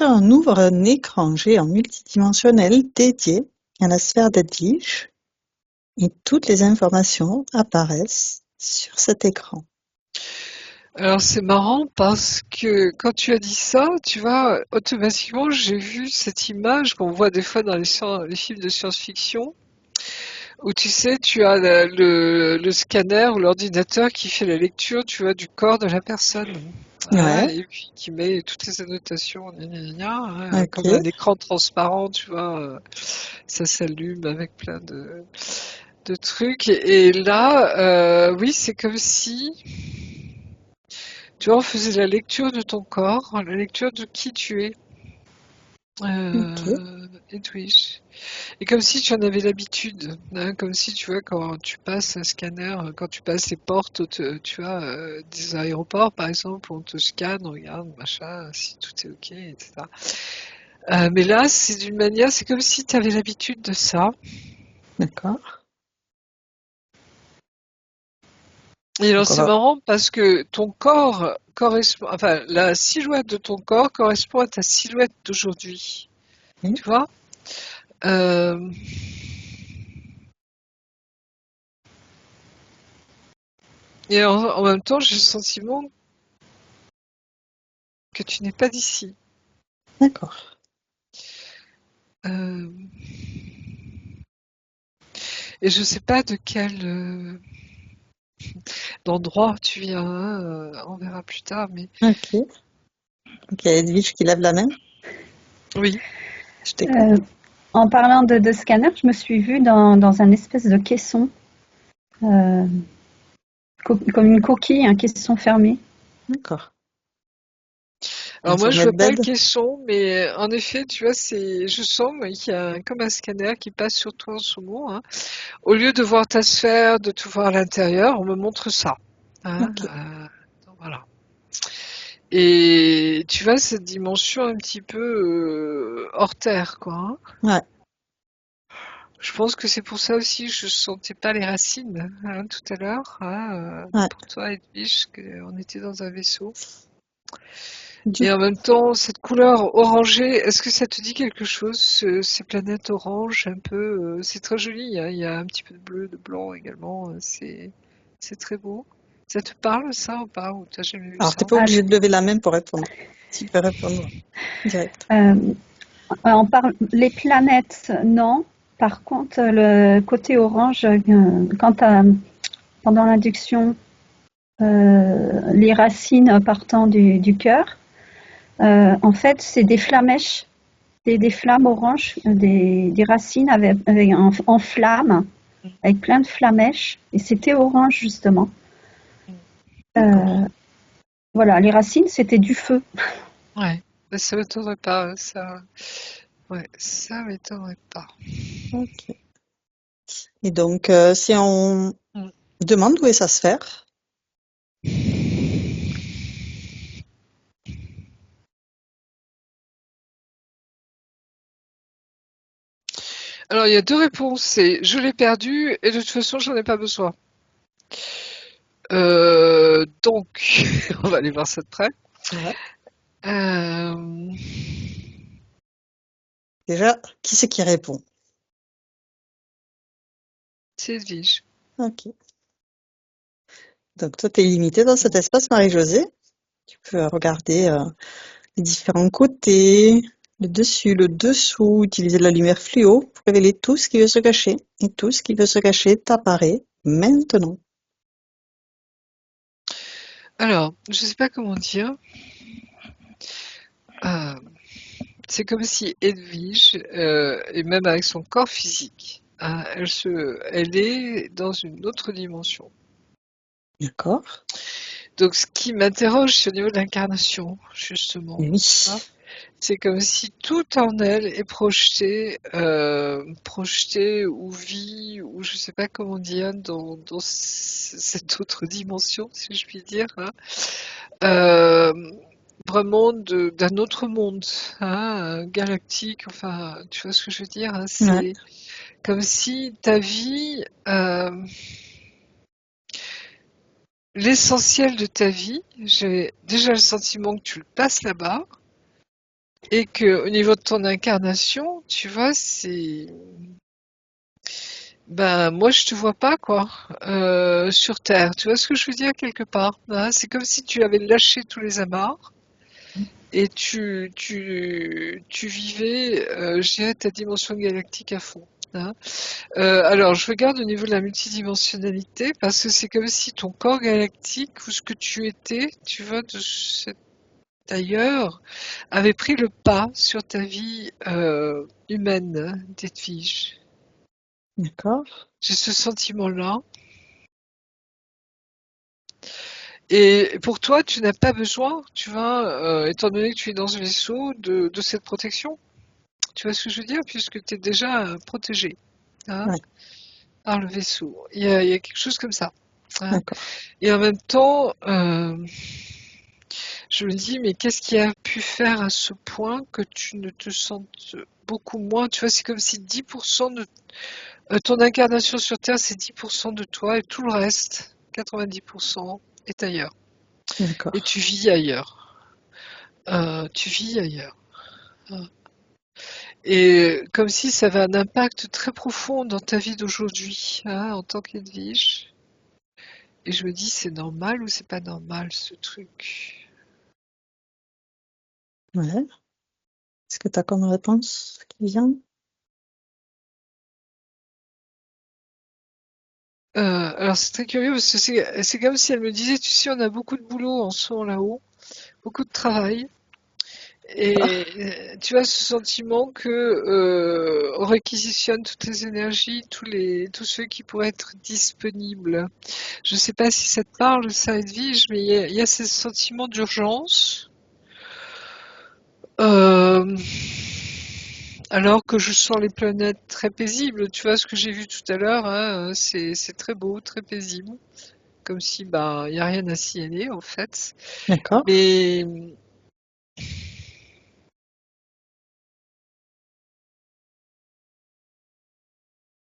On ouvre un écran géant multidimensionnel dédié à la sphère d'Edwige et toutes les informations apparaissent sur cet écran. Alors c'est marrant parce que quand tu as dit ça, tu vois, automatiquement j'ai vu cette image qu'on voit des fois dans les films de science-fiction, où tu sais, tu as le scanner ou l'ordinateur qui fait la lecture, tu vois, du corps de la personne. Ouais, Hein, et puis qui met toutes les annotations, gna gna gna, hein, ok, comme un écran transparent, tu vois, ça s'allume avec plein de trucs. Et là, oui, c'est comme si, tu vois, on faisait la lecture de ton corps, la lecture de qui tu es, ok. Edwige. Et comme si tu en avais l'habitude, hein, comme si tu vois quand tu passes un scanner, quand tu passes les portes, tu vois, des aéroports par exemple, on te scanne, on regarde, machin, si tout est ok, etc. Mais là, c'est d'une manière, c'est comme si tu avais l'habitude de ça. D'accord. Et alors Donc on c'est va. marrant parce que ton corps correspond, enfin la silhouette de ton corps correspond à ta silhouette d'aujourd'hui, Oui. tu vois. Euh, et en même temps, j'ai le sentiment que tu n'es pas d'ici. D'accord. Euh, et je sais pas de quel d'endroit tu viens, hein, on verra plus tard, mais Ok. Ok, Edwige qui lève la main. oui. Je t'écoute. Euh, En parlant de scanner, je me suis vue dans un espèce de caisson, euh, comme une coquille, un caisson fermé. D'accord. Alors Donc moi sur je notre vois pas le bed. caisson, mais en effet, tu vois, je sens moi, qu'il y a comme un scanner qui passe sur toi en ce moment, hein. Au lieu de voir ta sphère, de tout voir à l'intérieur, on me montre ça, hein, Ok. donc voilà. Et tu vois cette dimension un petit peu hors terre, quoi, hein. Ouais. Je pense que c'est pour ça aussi que je sentais pas les racines, hein, tout à l'heure, hein, Ouais. pour toi, Edwige, qu'on était dans un vaisseau. Du Et en coup, même temps, cette couleur orangée, est-ce que ça te dit quelque chose, ces planètes oranges un peu, c'est très joli, hein, il y a un petit peu de bleu, de blanc également, c'est très beau. Ça te parle ça ou pas? Ou t'as jamais vu alors t'es ça? pas obligé de lever la main pour répondre. Tu peux répondre direct. Euh, on parle, les planètes, non. Par contre, le côté orange, pendant l'induction, les racines partant du cœur, en fait, c'est des flamèches, des flammes oranges, des racines en flammes, avec plein de flamèches, et c'était orange justement. D'accord. Euh, voilà, les racines, c'était du feu. Ouais, bah, ça m'étonnerait pas, ça. Ouais, ça m'étonnerait pas. Ok. Et donc, si on Mm. demande où est sa sphère, Alors, il y a deux réponses, c'est je l'ai perdu et de toute façon, j'en ai pas besoin. Donc, on va aller voir ça de près. ouais. Euh, Déjà, qui c'est qui répond? c'est Edwige. Ok. Donc, toi, tu es limité dans cet espace, Marie-Josée. Tu peux regarder les différents côtés, le dessus, le dessous, utiliser la lumière fluo pour révéler tout ce qui veut se cacher. Et tout ce qui veut se cacher t'apparaît maintenant. Alors, je sais pas comment dire. Euh, c'est comme si Edwige, et même avec son corps physique, hein, elle est dans une autre dimension. D'accord? Donc, ce qui m'interroge, c'est au niveau de l'incarnation, justement. Tu vois, Oui. c'est comme si tout en elle est projeté ou vit, ou je sais pas comment dire, dans cette autre dimension, si je puis dire, hein. Euh, Vraiment d'un autre monde, hein, galactique, enfin, tu vois ce que je veux dire, hein, Ouais. c'est comme si ta vie, l'essentiel de ta vie, j'ai déjà le sentiment que tu le passes là-bas, Et que au niveau de ton incarnation, tu vois, c'est ben moi je te vois pas quoi sur Terre. Tu vois ce que je veux dire quelque part, hein. C'est comme si tu avais lâché tous les amarres et tu vivais, je dirais, ta dimension galactique à fond, hein. Alors je regarde au niveau de la multidimensionnalité parce que c'est comme si ton corps galactique ou ce que tu étais, tu vois, de cet ailleurs, avait pris le pas sur ta vie humaine d'Edwige. D'accord. J'ai ce sentiment-là. Et pour toi, tu n'as pas besoin, tu vois, étant donné que tu es dans ce vaisseau, de cette protection. Tu vois ce que je veux dire? Puisque tu es déjà protégé, hein, Ouais, par le vaisseau. Il y a quelque chose comme ça, hein. d'accord. Et en même temps, je me dis, mais qu'est-ce qui a pu faire à ce point que tu ne te sentes beaucoup moins? Tu vois, c'est comme si 10% de ton incarnation sur Terre, c'est 10% de toi et tout le reste, 90%, est ailleurs. Et D'accord. tu vis ailleurs. Tu vis ailleurs. Et comme si ça avait un impact très profond dans ta vie d'aujourd'hui, hein, en tant qu'Edwige. Et je me dis, c'est normal ou c'est pas normal ce truc? Ouais. Est-ce que tu as comme réponse qui vient? Alors c'est très curieux parce que c'est comme si elle me disait, tu sais, on a beaucoup de boulot en ce moment là-haut, beaucoup de travail. Et D'accord. tu as ce sentiment que on réquisitionne toutes les énergies, tous ceux qui pourraient être disponibles. Je ne sais pas si ça te parle, ça, Edwige, mais il y a ce sentiment d'urgence. Euh, alors que je sens les planètes très paisibles. Tu vois ce que j'ai vu tout à l'heure, hein, c'est très beau, très paisible, comme si bah il y a rien à signaler en fait. D'accord. Mais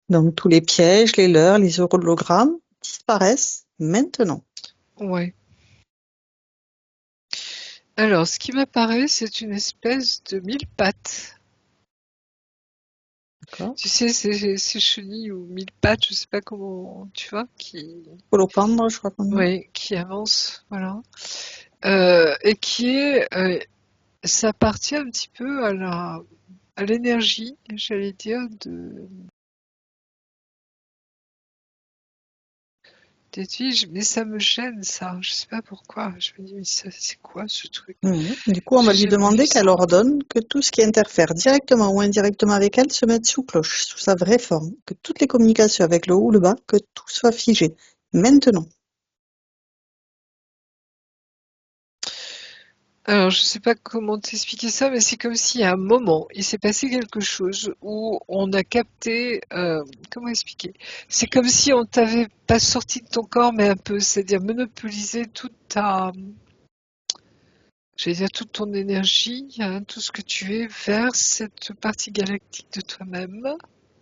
Donc tous les pièges, les leurres, les hologrammes disparaissent maintenant. ouais. Alors, ce qui m'apparaît, c'est une espèce de mille pattes. D'accord. Tu sais, ces chenilles ou mille pattes, je sais pas comment, tu vois, Holopendre, je crois qu'on dit. ouais, qui avance, voilà. Et qui est, ça appartient un petit peu à l'énergie, j'allais dire, des tiges, mais ça me gêne, ça. Je sais pas pourquoi. Je me dis, mais ça, c'est quoi ce truc? Mhm. Du coup, on va J'ai lui jamais vu demander qu'elle ça. ordonne que tout ce qui interfère directement ou indirectement avec elle se mette sous cloche, sous sa vraie forme, que toutes les communications avec le haut ou le bas, que tout soit figé. Maintenant. Alors, je sais pas comment t'expliquer ça, mais c'est comme si à un moment, il s'est passé quelque chose où on a capté, comment expliquer? C'est comme si on t'avait pas sorti de ton corps, mais un peu, c'est-à-dire monopoliser j'allais dire toute ton énergie, hein, tout ce que tu es vers cette partie galactique de toi-même.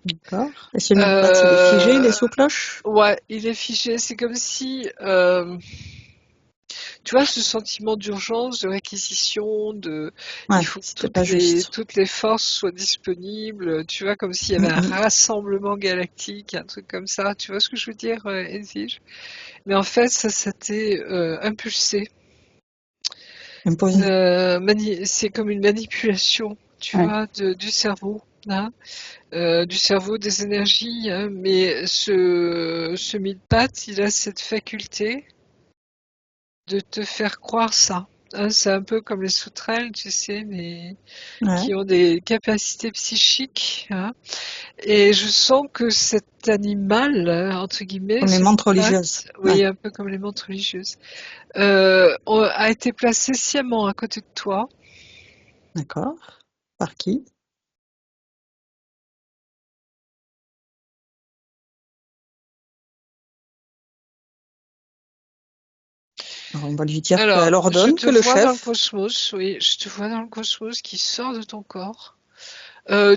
D'accord. Et ce mille pattes, il est figé, il est Euh, sous cloche? ouais, il est figé. C'est comme si, tu vois, ce sentiment d'urgence, de réquisition, Ouais, il faut que c'était pas juste. toutes les forces soient disponibles. Tu vois, comme s'il y avait un Mhm. rassemblement galactique, un truc comme ça. Tu vois ce que je veux dire, Edwige? Mais en fait, ça s'était impulsé. Imposé. C'est comme une manipulation, tu Ouais. vois, du cerveau, hein, du cerveau, des énergies, hein. Mais ce mille-pattes, il a cette faculté de te faire croire ça. Hein. C'est un peu comme les sauterelles, tu sais, mais Ouais. qui ont des capacités psychiques, hein. Et je sens que cet animal, entre guillemets, Comme les ce mantes religieuses. mille-pattes, Ouais. oui, un peu comme les mantes religieuses, a été placé sciemment à côté de toi. D'accord. Par qui? Alors, on va lui dire qu'elle Alors, je ordonne te que le vois dans le chef. cosmos, oui, je te vois dans le cosmos qui sort de ton corps.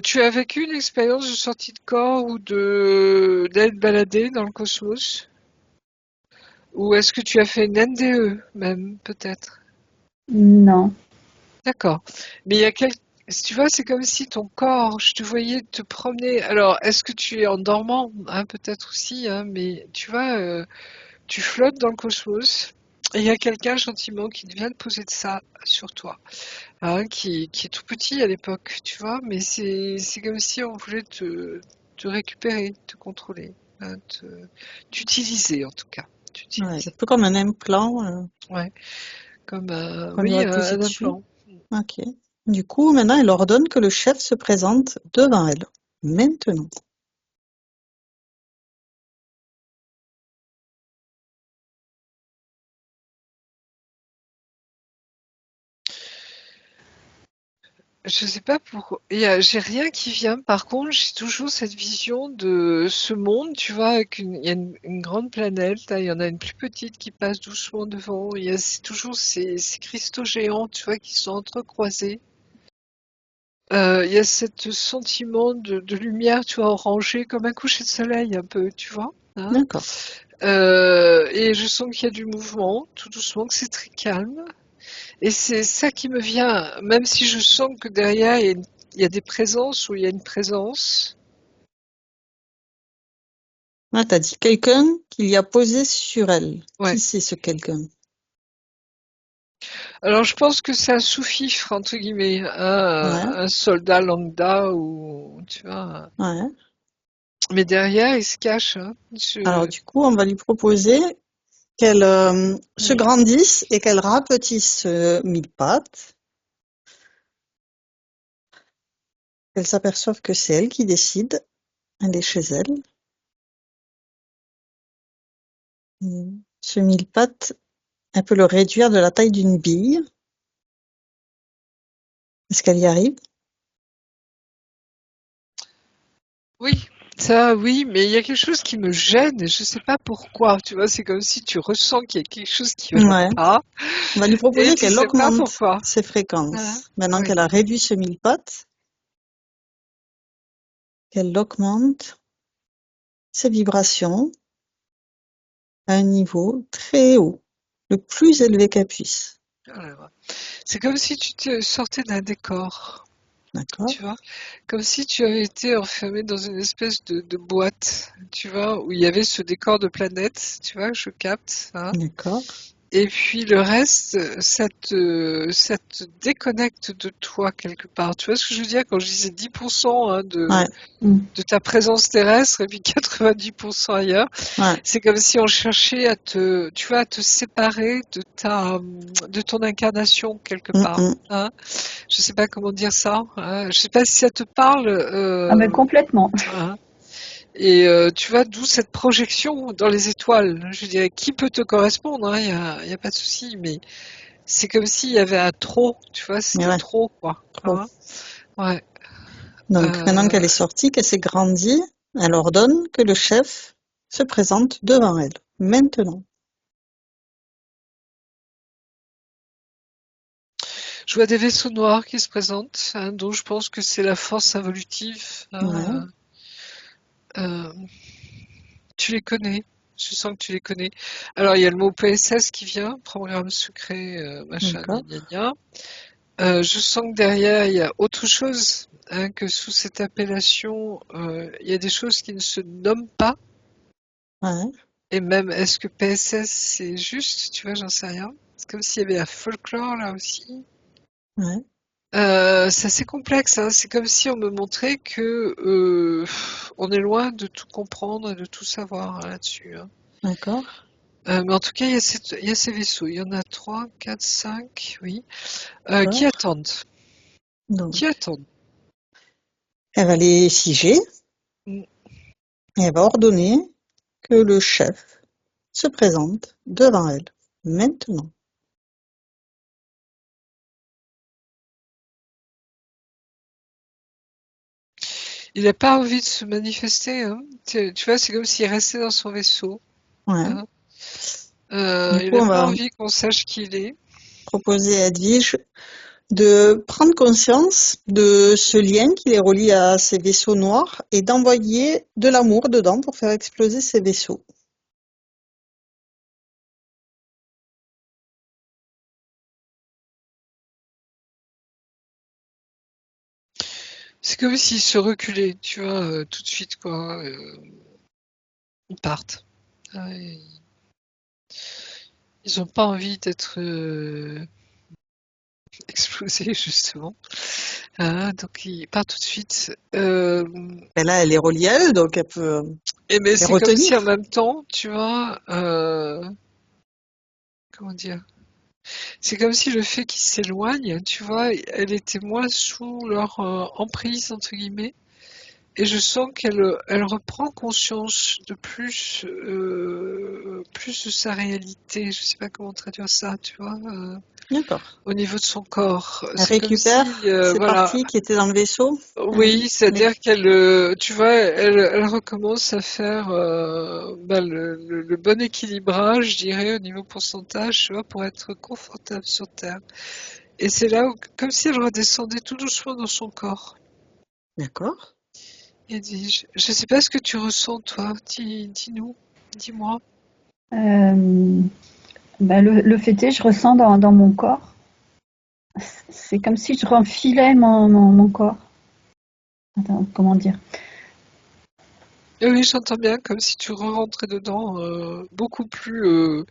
Tu as vécu une expérience de sortie de corps ou d'être baladé dans le cosmos? Ou est-ce que tu as fait une NDE même, peut-être? Non. D'accord. Mais tu vois, c'est comme si ton corps, je te voyais te promener. Alors, est-ce que tu es en dormant, hein, peut-être aussi, hein, mais tu vois, tu flottes dans le cosmos. Et il y a quelqu'un gentiment qui vient de poser de ça sur toi, hein, qui est tout petit à l'époque, tu vois, mais c'est comme si on voulait te récupérer, te contrôler, hein, t'utiliser en tout cas, Ouais, t'utiliser. un peu comme un implant Ouais, comme qu'on lui aurait posé un dessus. implant. Ok. Du coup, maintenant, elle ordonne que le chef se présente devant elle. Maintenant. Je sais pas pourquoi. J'ai rien qui vient. Par contre, j'ai toujours cette vision de ce monde, tu vois, il y a une grande planète, là, il y en a une plus petite qui passe doucement devant. Toujours ces cristaux géants, tu vois, qui sont entrecroisés. Il y a ce sentiment de lumière, tu vois, orangée, comme un coucher de soleil, un peu, tu vois, hein. D'accord. Et je sens qu'il y a du mouvement, tout doucement, que c'est très calme. Et c'est ça qui me vient, même si je sens que derrière, il y a des présences ou il y a une présence. Ah, t'as dit quelqu'un qui y a posé sur elle. Ouais. Qui c'est ce quelqu'un? Alors, je pense que c'est un sous-fifre, entre guillemets, Ouais, un soldat lambda ou, tu vois. ouais. Mais derrière, il se cache, hein. Alors, du coup, on va lui proposer qu'elle se Mm. grandisse et qu'elle rapetisse mille pattes, qu'elle s'aperçoive que c'est elle qui décide. Elle est chez elle. Ce mille pattes, elle peut le réduire de la taille d'une bille. Est-ce qu'elle y arrive? Oui, ça, oui, mais il y a quelque chose qui me gêne et je sais pas pourquoi. Tu vois, c'est comme si tu ressens qu'il y a quelque chose qui va Ouais. pas On va lui et proposer tu qu'elle sais pas augmente pourquoi. ses Hein. fréquences. Maintenant Oui. qu'elle a réduit ce mille pattes, qu'elle augmente ses vibrations à un niveau très haut, le plus élevé qu'elle puisse. Alors, c'est comme si tu te sortais d'un décor, D'accord? tu vois, comme si tu avais été enfermé dans une espèce de boîte, tu vois, où il y avait ce décor de planète, tu vois, je capte, hein. D'accord? Et puis le reste, ça te déconnecte de toi quelque part. Tu vois ce que je veux dire quand je disais 10% hein, Ouais, de ta présence terrestre et puis 90% ailleurs? ouais. C'est comme si on cherchait tu vois, à te séparer de ton incarnation quelque Mm, part. mm. Hein. Je sais pas comment dire ça. Hein. Je sais pas si ça te parle. Ah ben complètement. Hein. Et tu vois, d'où cette projection dans les étoiles. Je dirais, qui peut te correspondre, hein, y a pas de souci, mais c'est comme s'il y avait un trop, tu vois, Mais c'était ouais, trop, quoi. trop. Hein. Ouais. Donc maintenant qu'elle Euh, est sortie, qu'elle s'est grandie, elle ordonne que le chef se présente devant elle. Maintenant. je vois des vaisseaux noirs qui se présentent, hein, dont je pense que c'est la force involutive. Ouais, Hein. Euh, tu les connais. Je sens que tu les connais. Alors, il y a le mot PSS qui vient, programme secret, machin, gna d'accord. gna gna. Je sens que derrière, il y a autre chose, hein, que sous cette appellation, il y a des choses qui ne se nomment pas. Ouais, Et même, est-ce que PSS, c'est juste? Tu vois, j'en sais rien. C'est comme s'il y avait un folklore là aussi. ouais, C'est assez complexe, hein. C'est comme si on me montrait que on est loin de tout comprendre et de tout savoir hein, là-dessus. Hein. d'accord. Mais en tout cas, il y a ces vaisseaux. Il y en a 3, 4, 5, oui, qui D'accord. attendent. Qui Donc, attendent. elle va les figer Mm. et elle va ordonner que le chef se présente devant elle. Maintenant. Il n'a pas envie de se manifester. Hein. Tu vois, c'est comme s'il restait dans son vaisseau. Ouais. Hein. Du Il coup, n'a on pas va envie qu'on sache qui il est. proposer à Edwige de prendre conscience de ce lien qui les relie à ces vaisseaux noirs et d'envoyer de l'amour dedans pour faire exploser ces vaisseaux. C'est comme s'ils se reculaient, tu vois, tout de suite, quoi. Ils partent. Ils ont pas envie d'être explosés, justement. Donc ils partent tout de suite. Mais là, elle est reliée à eux, donc elle peut Et mais les c'est comme si en retenir. même temps, tu vois, comment dire? C'est comme si le fait qu'ils s'éloignent, tu vois, elle était moins sous leur emprise, entre guillemets. Et je sens qu'elle reprend conscience de plus de sa réalité. Je sais pas comment traduire ça, tu vois, D'accord. au niveau de son corps. Elle C'est comme si, récupère ces voilà, parties qui étaient dans le vaisseau. oui, Les- c'est-à-dire qu'elle, tu vois, elle recommence à faire le bon équilibrage, je dirais, au niveau pourcentage, tu vois, pour être confortable sur Terre. Et c'est là où, comme si elle redescendait tout doucement dans son corps. D'accord. Et je sais pas ce que tu ressens, toi. Dis-nous, dis-moi. Le fait est, je ressens dans mon corps, c'est comme si je renfilais mon corps. Attends, comment dire? Oui, j'entends bien, comme si tu re-rentrais dedans, beaucoup plus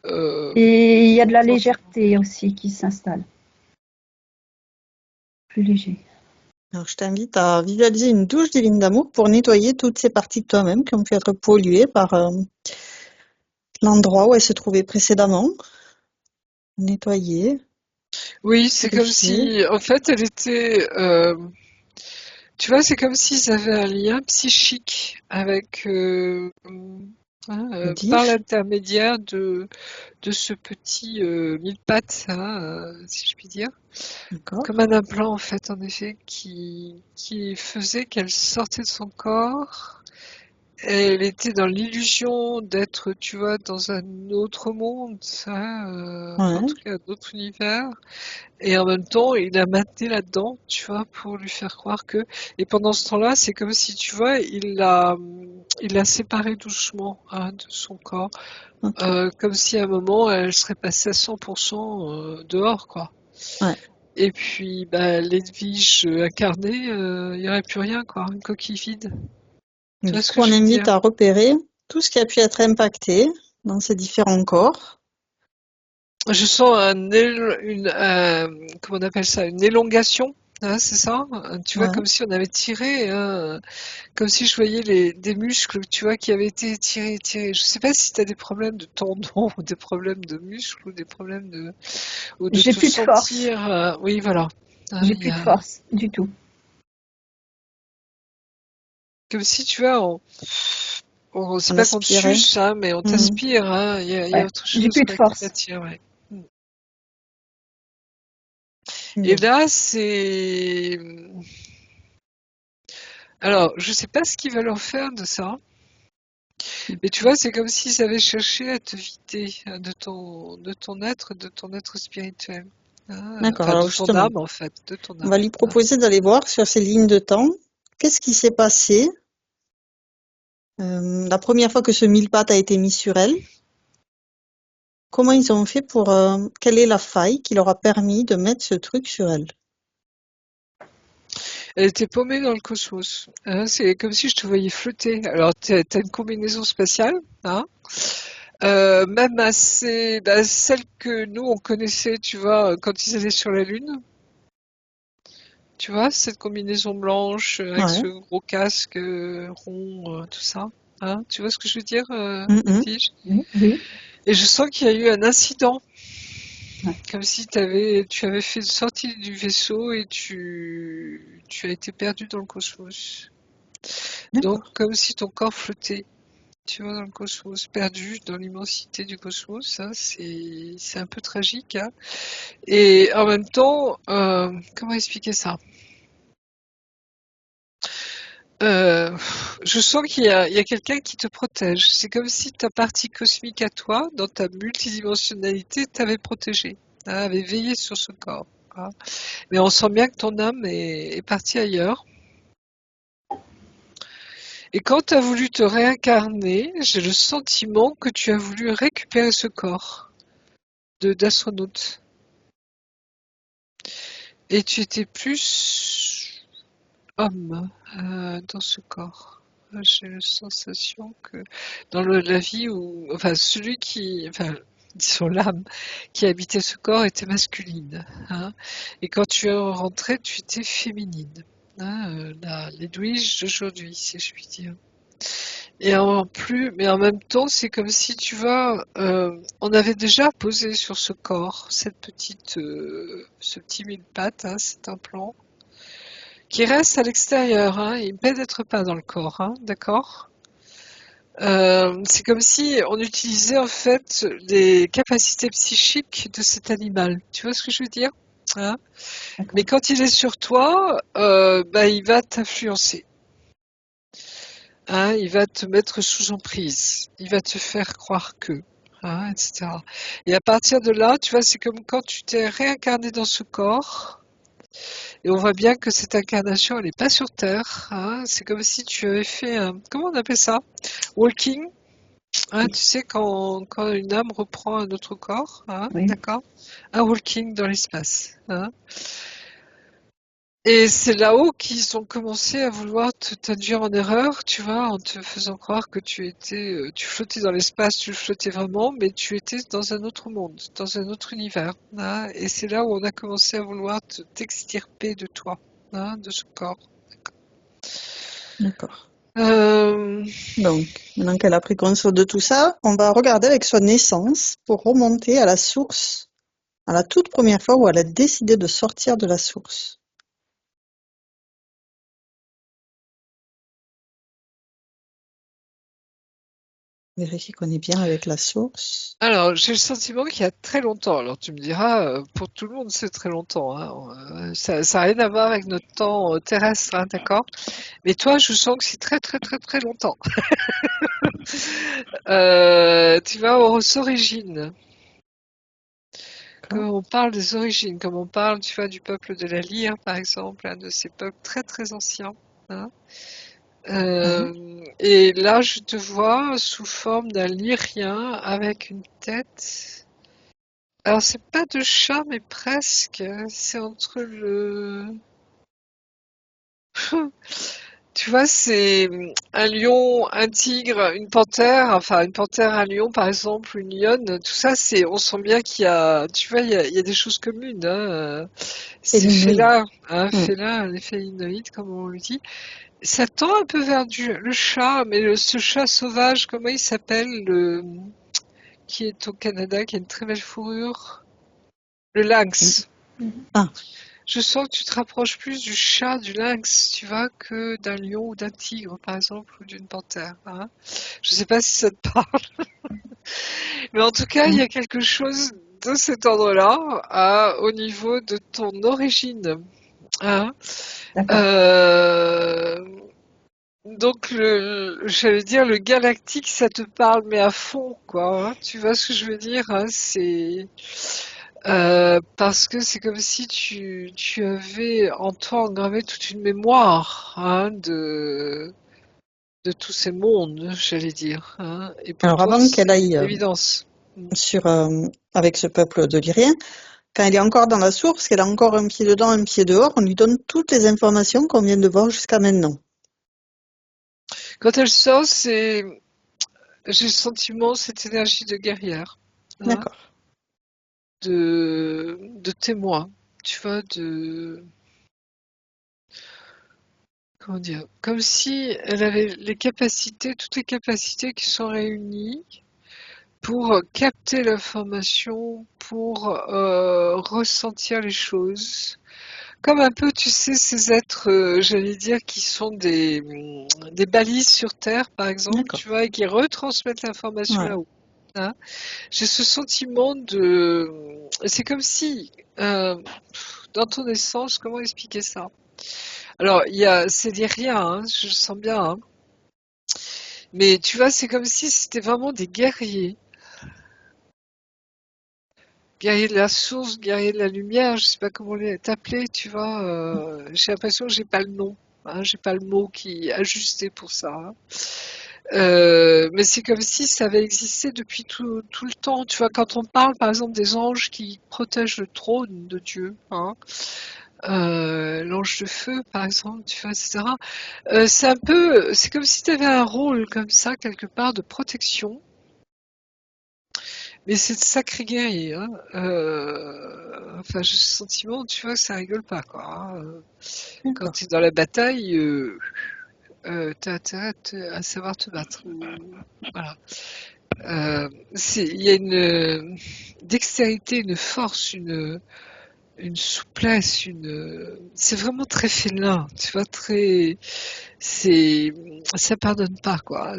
Et il y a de la confortable. légèreté aussi qui s'installe, plus léger. Alors, je t'invite à visualiser une douche divine d'amour pour nettoyer toutes ces parties de toi-même qui ont pu être polluées par l'endroit où elles se trouvaient précédemment. Nettoyer, Oui, c'est comme purifier. si, en fait, elle était, tu vois, c'est comme s'ils avaient un lien psychique avec, par Dis-je. l'intermédiaire de ce petit mille pattes, si je puis dire. D'accord. Comme un implant, en fait, en effet, qui faisait qu'elle sortait de son corps. Elle était dans l'illusion d'être, tu vois, dans un autre monde, en Ouais. tout cas, un autre univers. Et en même temps, il la maintenait là-dedans, tu vois, pour lui faire croire que. Et pendant ce temps-là, c'est comme si, tu vois, il l'a séparée doucement, de son corps, Ok. comme si à un moment, elle serait passée à 100% dehors, quoi. Ouais. Et puis, bah, l'Edwige incarnée, il n'y aurait plus rien, quoi, une coquille vide. Tu vois Du ce coup, que on je veux invite dire? à repérer tout ce qui a pu être impacté dans ces différents corps. Je sens comment on appelle ça, une élongation, c'est ça? Tu vois, Ouais. comme si on avait tiré, comme si je voyais des muscles, tu vois, qui avaient été tirés, tirés. Je sais pas si tu as des problèmes de tendons ou des problèmes de muscles ou des problèmes ou de J'ai te plus de force. sentir, oui, voilà. J'ai Il y plus de a, force du tout. comme si, tu vois, c'est On pas qu'on te aspirait. suce, mais on Mhm. t'aspire, il y a Ouais, autre j'ai chose, plus de quoi, qui force. t'attire, ouais. Et Bien. là, c'est, alors, je sais pas ce qu'ils veulent en faire de ça, mais tu vois, c'est comme s'ils avaient cherché à te vider de ton être, de ton être spirituel. D'accord. Enfin, de Alors ton justement, âme, en fait, de ton on va âme. lui proposer d'aller voir sur ces lignes de temps qu'est-ce qui s'est passé la première fois que ce mille-pattes a été mis sur elle. Comment ils ont fait pour... quelle est la faille qui leur a permis de mettre ce truc sur elle? Elle était paumée dans le cosmos. C'est comme si je te voyais flotter. Alors, t'as une combinaison spatiale, hein, même assez, celle que nous on connaissait, tu vois, quand ils allaient sur la Lune. Tu vois, cette combinaison blanche avec Ouais. ce gros casque rond, tout ça. Tu vois ce que je veux dire, Mhm. Edwige? Oui, oui. Et je sens qu'il y a eu un incident, Ouais. comme si tu avais fait une sortie du vaisseau et tu as été perdu dans le cosmos. Donc, D'accord. comme si ton corps flottait, tu vois, dans le cosmos, perdu dans l'immensité du cosmos. C'est un peu tragique. Et en même temps, comment expliquer ça? Euh, je sens qu'il y a quelqu'un qui te protège. C'est comme si ta partie cosmique à toi, dans ta multidimensionnalité, t'avait protégé, avait veillé sur ce corps. Mais on sent bien que ton âme est partie ailleurs. Et quand tu as voulu te réincarner, j'ai le sentiment que tu as voulu récupérer ce corps d'astronaute. Et tu étais plus homme dans ce corps. J'ai la sensation que dans la vie où, enfin, disons l'âme qui habitait ce corps était masculine, hein, et quand tu es rentré, tu étais féminine, hein, l'Edwige d'aujourd'hui, si je puis dire. Mais en même temps, c'est comme si, tu vois, on avait déjà posé sur ce corps ce petit mille pattes, hein, cet implant, qui reste à l'extérieur, hein, il ne pénètre pas dans le corps, hein, d'accord? C'est comme si on utilisait en fait les capacités psychiques de cet animal. Tu vois ce que je veux dire? Hein? D'accord. Mais quand il est sur toi, bah, il va t'influencer. Hein, il va te mettre sous emprise. Il va te faire croire que. Hein, etc. Et à partir de là, tu vois, c'est comme quand tu t'es réincarné dans ce corps. Et on voit bien que cette incarnation, elle n'est pas sur Terre. Hein, c'est comme si tu avais fait un... Comment on appelle ça? Walking. Hein, tu sais, quand une âme reprend un autre corps, hein, Oui. d'accord? Un walking dans l'espace. Hein. Et c'est là-haut qu'ils ont commencé à vouloir t'induire en erreur, tu vois, en te faisant croire que tu flottais dans l'espace, tu le flottais vraiment, mais tu étais dans un autre monde, dans un autre univers. Hein. Et c'est là où on a commencé à vouloir t'extirper de toi, hein, de ce corps. D'accord. Euh, Donc, maintenant qu'elle a pris conscience de tout ça, on va regarder avec son essence pour remonter à la source, à la toute première fois où elle a décidé de sortir de la source. Vérifier qu'on est bien avec la source. Alors, j'ai le sentiment qu'il y a très longtemps. Alors, tu me diras, pour tout le monde, c'est très longtemps. Hein. Ça n'a rien à voir avec notre temps terrestre, hein, d'accord? Mais toi, je sens que c'est très, très, très, très longtemps. Tu vas aux origines. Comme on parle des origines, comme on parle, tu vois, du peuple de la Lyre, par exemple, un de ces peuples très, très anciens. Hein. Et là, je te vois sous forme d'un lyrien avec une tête. Alors, c'est pas de chat, mais presque. C'est entre le... Tu vois, c'est un lion, un tigre, une panthère, enfin une panthère, un lion par exemple, une lionne, tout ça, on sent bien qu'il y a, tu vois, il y a des choses communes, hein. C'est Féminoïde. félin, hein, félin, les félinoïdes, comme on le dit. Ça tend un peu vers le chat, mais ce chat sauvage, comment il s'appelle, qui est au Canada, qui a une très belle fourrure? Le lynx. Ah, Je sens que tu te rapproches plus du chat, du lynx, tu vois, que d'un lion ou d'un tigre, par exemple, ou d'une panthère. Hein. Je sais pas si ça te parle, mais en tout cas, il y a quelque chose de cet ordre-là au niveau de ton origine. Hein. D'accord. Donc, j'allais dire, le galactique, ça te parle, mais à fond, quoi. Hein. Tu vois ce que je veux dire? Hein, c'est... parce que c'est comme si tu avais en toi engravé toute une mémoire, hein, de tous ces mondes, j'allais dire. Hein. Et pour alors toi, avant qu'elle c'est aille une évidence. sur, avec ce peuple de Lyriens, quand elle est encore dans la source, qu'elle a encore un pied dedans, un pied dehors, on lui donne toutes les informations qu'on vient de voir jusqu'à maintenant. Quand elle sort, j'ai le sentiment, cette énergie de guerrière, hein, D'accord. de témoin, tu vois, comment dire, comme si elle avait toutes les capacités qui sont réunies pour capter l'information, pour ressentir les choses. Comme un peu, tu sais, ces êtres, j'allais dire, qui sont des balises sur Terre, par exemple, D'accord. tu vois, et qui retransmettent l'information Ouais. là-haut. Hein. J'ai ce sentiment de... C'est comme si, dans ton essence, comment expliquer ça? Alors, c'est des riens, hein, je le sens bien, hein. Mais tu vois, c'est comme si c'était vraiment des guerriers. Guerrier de la source, guerrier de la lumière, je sais pas comment t'appeler, tu vois. J'ai l'impression que j'ai pas le nom, hein, j'ai pas le mot qui est ajusté pour ça. Hein. Mais c'est comme si ça avait existé depuis tout le temps. Tu vois, quand on parle par exemple des anges qui protègent le trône de Dieu, hein, l'ange de feu, par exemple, tu vois, etc. C'est comme si tu avais un rôle comme ça, quelque part, de protection. Mais c'est de sacré guerrier, hein. Enfin, j'ai ce sentiment, tu vois, ça rigole pas, quoi, hein. Quand D'accord. tu es dans la bataille, t'as intérêt à savoir te battre. Voilà. Il y a une dextérité, une force, une souplesse, c'est vraiment très félin, tu vois, c'est, ça pardonne pas, quoi.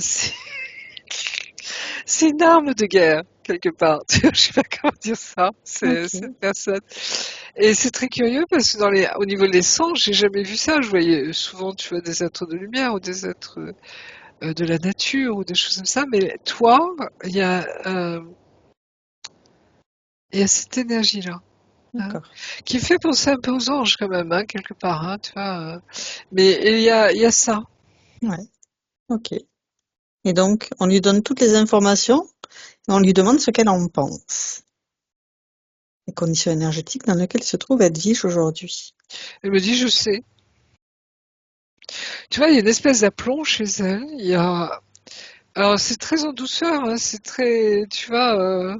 C'est une arme de guerre, quelque part. Tu vois, je sais pas comment dire ça, Ok. cette personne. Et c'est très curieux parce que au niveau des sens, j'ai jamais vu ça. Je voyais souvent, tu vois, des êtres de lumière ou des êtres de la nature ou des choses comme ça. Mais toi, il y a, euh, il y a cette énergie-là, hein, D'accord. qui me fait penser un peu aux anges quand même, hein, quelque part, hein, tu vois. Mais il y a ça. Ouais. Ok. Et donc, on lui donne toutes les informations et on lui demande ce qu'elle en pense. Les conditions énergétiques dans lesquelles se trouve Edwige aujourd'hui. Elle me dit, je sais. Tu vois, il y a une espèce d'aplomb chez elle. Alors c'est très en douceur, hein, c'est très, tu vois,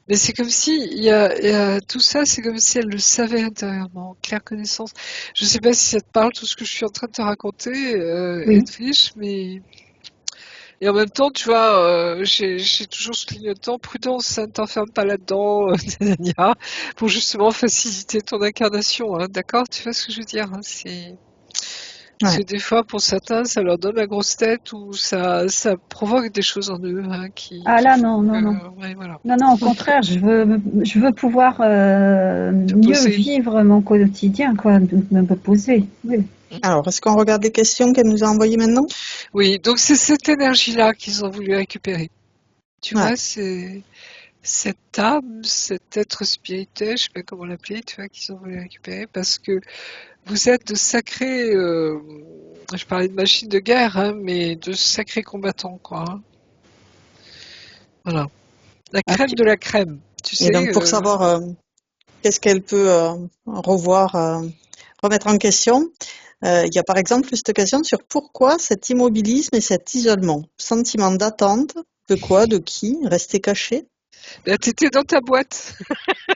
mais c'est comme si il y a tout ça, c'est comme si elle le savait intérieurement, claire connaissance. Je sais pas si ça te parle tout ce que je suis en train de te raconter, Oui. Edwige, mais et en même temps, tu vois, j'ai toujours ce clignotant, prudence, hein, ne t'enferme pas là-dedans, gna, pour justement faciliter ton incarnation, hein, d'accord? Tu vois ce que je veux dire, hein, c'est parce Ouais. que des fois, pour certains, ça leur donne la grosse tête ou ça provoque des choses en eux, hein, Ah qui là, font non, non, non. que, ouais, voilà. Non, non, au contraire, je veux pouvoir Te mieux poser. vivre mon quotidien, quoi, de me poser. Oui. Alors, est-ce qu'on regarde les questions qu'elle nous a envoyées maintenant? Oui, donc c'est cette énergie-là qu'ils ont voulu récupérer. Tu Ouais. vois, c'est cette âme, cet être spirituel, je sais pas comment l'appeler, tu vois, qu'ils ont voulu récupérer parce que vous êtes de sacrés, je parlais de machines de guerre, hein, mais de sacrés combattants, quoi, hein. Voilà. La crème Ok. de la crème, tu Et sais. donc, pour savoir qu'est-ce qu'elle peut revoir, remettre en question, il y a par exemple cette question sur pourquoi cet immobilisme et cet isolement? Sentiment d'attente, de quoi, de qui? Rester caché? Ben, t'étais dans ta boîte.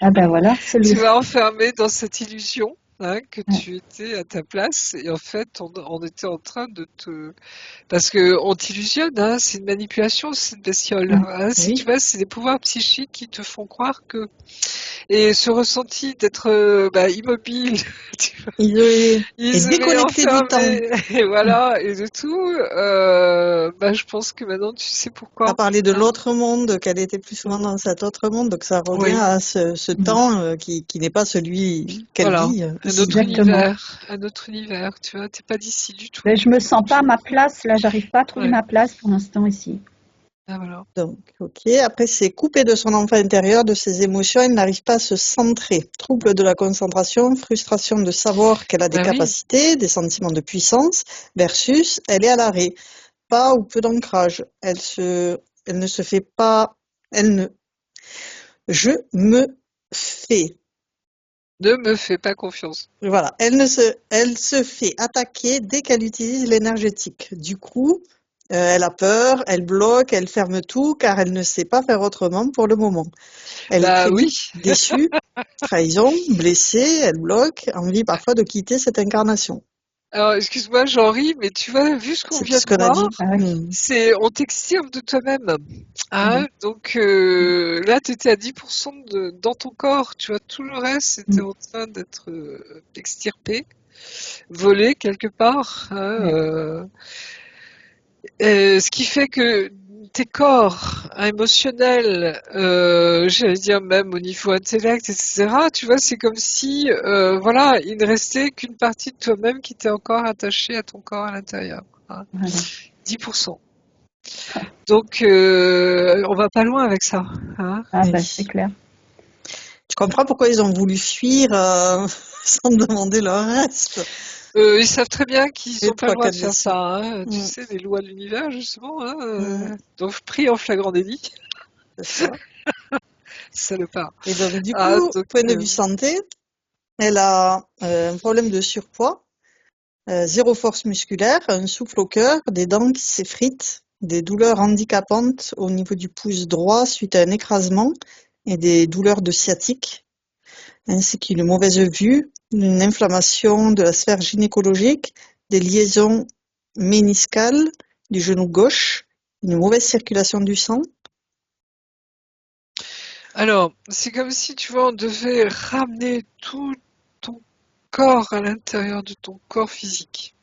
Ah ben voilà, c'est Tu lui. vas enfermé dans cette illusion, hein, que Ouais. tu étais à ta place et en fait on était en train de te parce que on t'illusionne, hein, c'est une manipulation cette bestiole, Mm. hein, si tu Oui. vois c'est des pouvoirs psychiques qui te font croire que et ce ressenti d'être immobile, tu vois, Isolé et isolé, déconnecté du temps. enfermé et Mm. voilà et de tout, je pense que maintenant tu sais Tu as pourquoi, parlé de hein. l'autre monde, qu'elle était plus souvent Mm. dans cet autre monde, donc ça revient Oui, à ce Mm. temps qui n'est pas celui qu'elle voilà, vit ici. Exactement. un autre univers, tu vois, t'es pas d'ici du tout. Mais je me sens pas à ma place, là, j'arrive pas à trouver Ouais, ma place pour l'instant ici. ah, voilà. Donc, ok. Après, c'est coupé de son enfant intérieur, de ses émotions, elle n'arrive pas à se centrer. Trouble de la concentration, frustration de savoir qu'elle a des Bah oui, capacités, des sentiments de puissance, versus elle est à l'arrêt. Pas ou peu d'ancrage. Elle ne se fait pas, elle ne, je me fais. ne me fais pas confiance. Voilà. Elle se fait attaquer dès qu'elle utilise l'énergétique. Du coup, elle a peur, elle bloque, elle ferme tout car elle ne sait pas faire autrement pour le moment. Elle est Bah très oui. vite déçue, trahison, blessée, elle bloque, envie parfois de quitter cette incarnation. Alors, excuse-moi, j'en ris, mais tu vois, vu ce qu'on C'est vient ce de qu'on a voir, dit. Ah ouais. Hmm. on t'extirpe de toi-même. Mm. Hein, donc là, tu étais à 10% dans ton corps, tu vois, tout le reste, c'était Mm. en train d'être extirpé, volé quelque part, hein, Ouais. ce qui fait que tes corps émotionnels, j'allais dire même au niveau intellect, etc., tu vois, c'est comme si, voilà, il ne restait qu'une partie de toi-même qui était encore attachée à ton corps à l'intérieur, hein. Voilà. 10%. Donc, on va pas loin avec ça, hein. Ah ben c'est Oui. clair. Tu comprends pourquoi ils ont voulu fuir sans demander leur reste. Ils savent très bien qu'ils Les n'ont pas le trois, droit de quatre faire vaisseaux. ça, hein. Tu Hmm. sais, les lois de l'univers, justement, hein, Hmm. donc pris en flagrant délit, C'est ça. salopard. Et donc, du Ah, coup, donc, point de vue santé, Elle a un problème de surpoids, zéro force musculaire, un souffle au cœur, des dents qui s'effritent, des douleurs handicapantes au niveau du pouce droit suite à un écrasement et des douleurs de sciatique, ainsi qu'une mauvaise vue, une inflammation de la sphère gynécologique, des liaisons méniscales du genou gauche, une mauvaise circulation du sang. Alors, c'est comme si, tu vois, on devait ramener tout ton corps à l'intérieur de ton corps physique,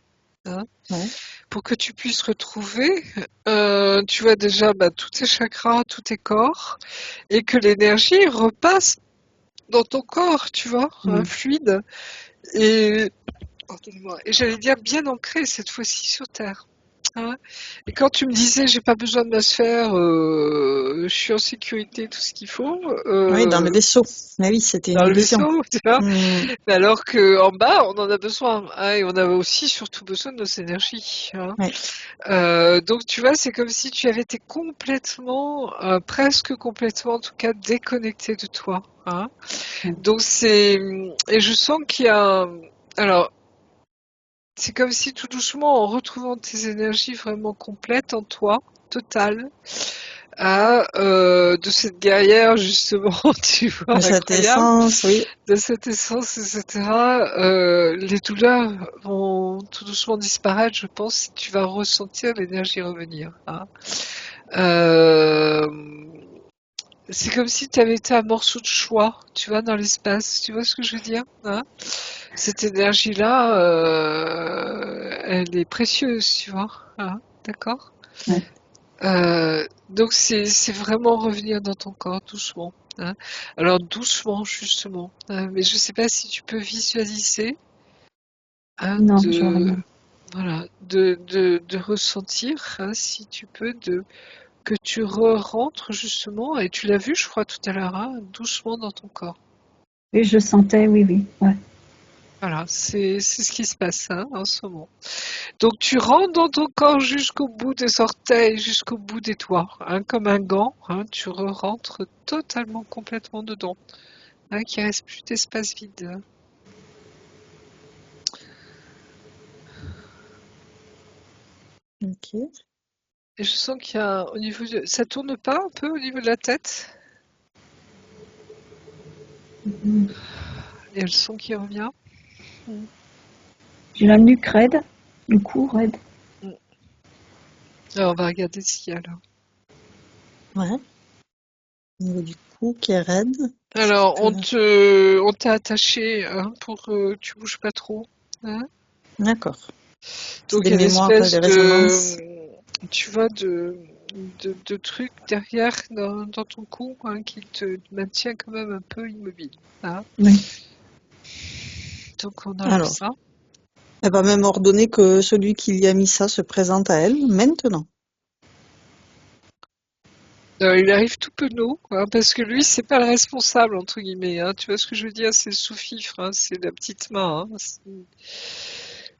hein, Ouais. pour que tu puisses retrouver, tu vois déjà tous tes chakras, tous tes corps, et que l'énergie repasse dans ton corps, tu vois, fluide, et, pardonnez-moi, et j'allais dire bien ancré cette fois-ci sur Terre. Hein. Et quand tu me disais j'ai pas besoin de ma sphère, je suis en sécurité, tout ce qu'il faut, Oui, dans le vaisseau. Mais oui, c'était une dans le illusion. vaisseau, tu vois, Mmh. mais alors qu'en bas, on en a besoin, hein, et on a aussi surtout besoin de nos énergies. Hein. Ouais. Donc tu vois, c'est comme si tu avais été complètement, presque complètement en tout cas, déconnecté de toi. Hein. Donc et je sens qu'il y a, alors, c'est comme si tout doucement, en retrouvant tes énergies vraiment complètes en toi, totales, de cette guerrière justement, tu vois, De cette incroyable, essence, oui. de cette essence, etc. Les douleurs vont tout doucement disparaître, je pense, si tu vas ressentir l'énergie revenir. Hein. Euh, c'est comme si tu avais été un morceau de choix, tu vois, dans l'espace. Tu vois ce que je veux dire, hein. Cette énergie-là, elle est précieuse, tu vois. Hein, d'accord. Ouais. Donc c'est vraiment revenir dans ton corps doucement. Hein. Alors doucement justement. Hein, mais je sais pas si tu peux visualiser, hein, Non, je vois rien. voilà, de ressentir, hein, si tu peux, que tu rentres justement, et tu l'as vu, je crois tout à l'heure, hein, doucement dans ton corps. Oui, je sentais, oui, oui. Ouais. Voilà, c'est ce qui se passe, hein, en ce moment. Donc tu rentres dans ton corps jusqu'au bout des orteils, jusqu'au bout des doigts, hein, comme un gant, hein, tu rentres totalement, complètement dedans, hein, qu'il ne reste plus d'espace vide. Hein. Ok. Et je sens qu'il y a au niveau de... Ça tourne pas un peu au niveau de la tête? Mhm. Il y a le son qui revient. J'ai la nuque raide, le cou raide. Alors on va regarder ce qu'il y a là. Ouais. Au niveau du cou qui est raide. Alors on t'a attaché, hein, pour que tu bouges pas trop. Hein. D'accord. C'est Donc des il y a une mémoires, espèce des résonances. tu vois, de truc derrière dans ton cou, hein, qui te maintient quand même un peu immobile. Hein. Oui. Donc on enlève Alors, ça. elle va même ordonner que celui qui lui a mis ça se présente à elle maintenant. Il arrive tout penaud, hein, parce que lui, c'est pas le responsable, entre guillemets. Hein, tu vois ce que je veux dire? C'est le sous-fifre, hein, c'est la petite main.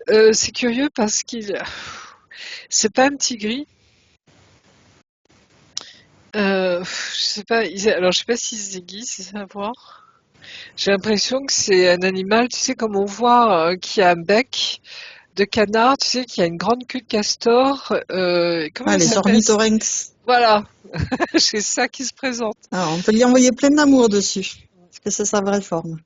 Hein, c'est curieux parce qu'il... C'est pas un petit gris. Je sais pas, alors je sais pas s'il se déguise, c'est à voir. J'ai l'impression que c'est un animal, tu sais, comme on voit, qui a un bec de canard, tu sais, qui a une grande queue de castor. Comment Ah, il les s'appelle? ornithorynx. Voilà, c'est ça qui se présente. Ah, on peut lui envoyer plein d'amour dessus. Parce que c'est sa vraie forme.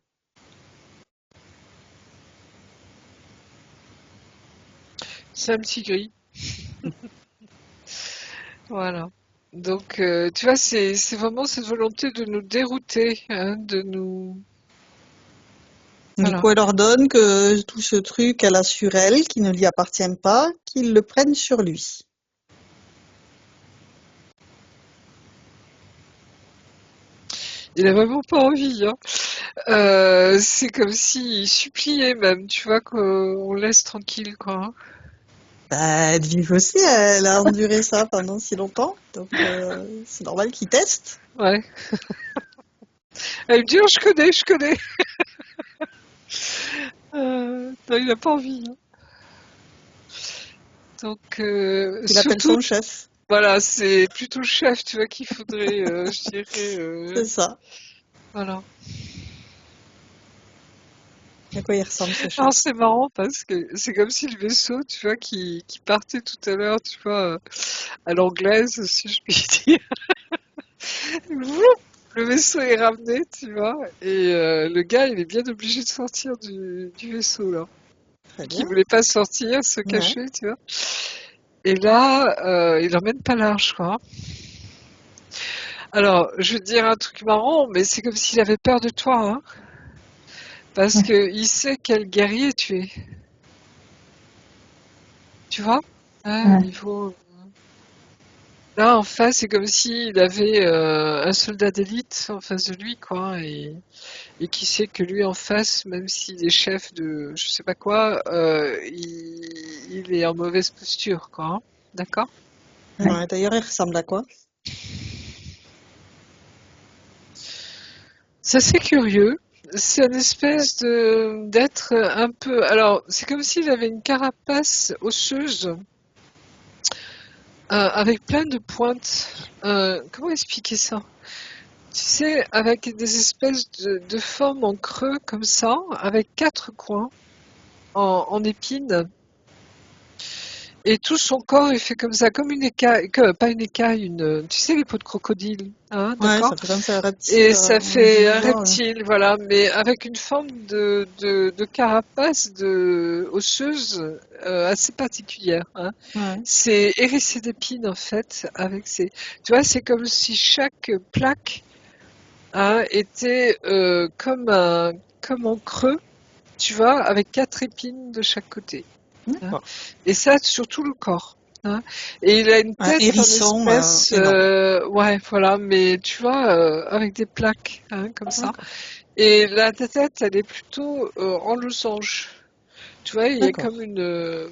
C'est un petit gris. Voilà. Donc, tu vois, c'est vraiment cette volonté de nous dérouter, hein, de nous... Du Voilà. coup, elle ordonne que tout ce truc qu'elle a sur elle, qui ne lui appartient pas, qu'il le prenne sur lui. Il a vraiment pas envie, hein. C'est comme s'il suppliait même, tu vois, qu'on le laisse tranquille, quoi. Hein. Bah, elle vive aussi, elle a enduré ça pendant si longtemps. Donc, c'est normal qu'il teste. Ouais. Elle me dit, oh, je connais, je connais. Non, il a pas envie. Hein. Donc, Il appelle surtout, son chef. voilà, c'est plutôt le chef, tu vois, qu'il faudrait, je dirais, C'est ça. voilà. À quoi il ressemble ce chat? Alors c'est marrant parce que c'est comme si le vaisseau, tu vois, qui partait tout à l'heure, tu vois, à l'anglaise, si je puis dire. Vroom, le vaisseau est ramené, tu vois, et le gars, il est bien obligé de sortir du vaisseau, là. Très Qui bien. voulait pas sortir, se Ouais. cacher, tu vois. Et là, il emmène pas large, quoi. Alors, je vais te dire un truc marrant, mais c'est comme s'il avait peur de toi, hein, parce Ouais. que il sait quel guerrier tu es, tu vois, hein, au Ouais. niveau. Là, en face, c'est comme s'il avait un soldat d'élite en face de lui, quoi, et qui sait que lui en face, même s'il est chef de je sais pas quoi, il est en mauvaise posture, quoi, hein. D'accord? Ouais. Ouais, d'ailleurs, il ressemble à quoi? C'est assez curieux. C'est une espèce d'être un peu. Alors, c'est comme s'il avait une carapace osseuse avec plein de pointes. Comment expliquer ça? Tu sais, avec des espèces de formes en creux comme ça, avec 4 coins en épines. Et tout son corps est fait comme ça, comme une écaille, pas une écaille, tu sais, les peaux de crocodile, hein, Ouais, d'accord? ça fait comme ça, un reptile, Et ça on dit fait du un genre. reptile, voilà, mais avec une forme de carapace osseuse assez particulière, hein. Ouais, C'est hérissé d'épines en fait, tu vois, c'est comme si chaque plaque, hein, était comme en creux, tu vois, avec 4 épines de chaque côté, hein. d'accord. Et ça sur tout le corps, hein. Et il a une Un tête en hérisson espèce, énorme. ouais, voilà, mais tu vois, avec des plaques, hein, comme ça. D'accord, Et ta tête, elle est plutôt en losange. Tu vois, il y a d'accord. comme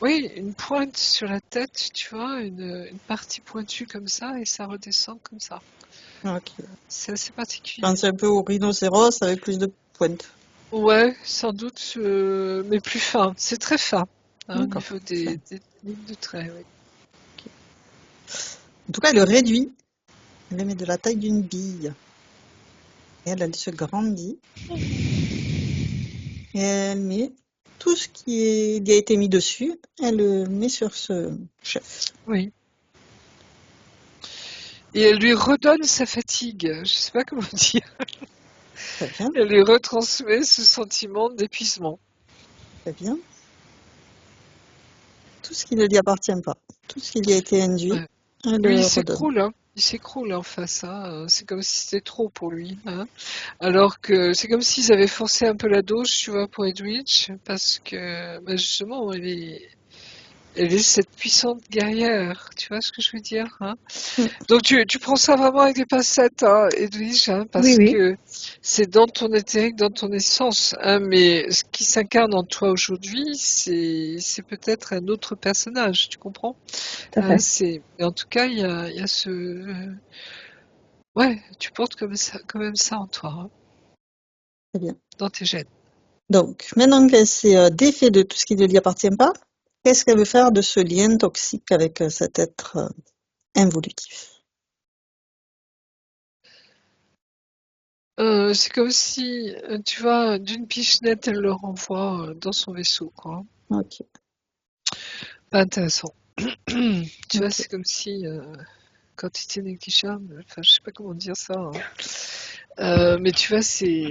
oui, une pointe sur la tête, tu vois, une partie pointue comme ça, et ça redescend comme ça. Ok. C'est assez Je particulier. pense un peu au rhinocéros avec plus de pointes. Ouais, sans doute, mais plus fin. C'est très fin, hein, au D'accord. niveau Enfin, des lignes de trait, oui. ok. En tout cas, elle le réduit. Elle le met de la taille d'une bille. Et elle se grandit. Et elle met tout ce lui a été mis dessus. Elle le met sur ce chef. Oui. Et elle lui redonne sa fatigue. Je sais pas comment dire. Très bien, Elle lui retransmet ce sentiment d'épuisement. très bien. Tout ce qui ne lui appartient pas. Tout ce qui lui a été induit, Ouais. elle Lui, il le redonne. s'écroule, hein. Il s'écroule en face, hein. C'est comme si c'était trop pour lui, hein. Alors que c'est comme s'ils avaient forcé un peu la dose, tu vois, pour Edwidge, parce que bah, justement, elle est cette puissante guerrière. Tu vois ce que je veux dire, hein? Mm. Donc tu prends ça vraiment avec des pincettes, hein, Edwige, hein, Oui, parce oui, que c'est dans ton éthérique, dans ton essence, hein, mais ce qui s'incarne en toi aujourd'hui, c'est peut-être un autre personnage, tu comprends? tout à fait. Et en tout cas, il y a ouais, tu portes comme ça, quand même ça en toi, hein, Très bien. dans tes gènes. Donc, maintenant qu'elle s'est défait de tout ce qui ne lui appartient pas, qu'est-ce qu'elle veut faire de ce lien toxique avec cet être involutif? C'est comme si, tu vois, d'une pichenette, elle le renvoie dans son vaisseau, quoi. Ok, Pas intéressant. Tu vois, ok. c'est comme si quantité négligeable, enfin je sais pas comment dire ça, hein. Mais tu vois,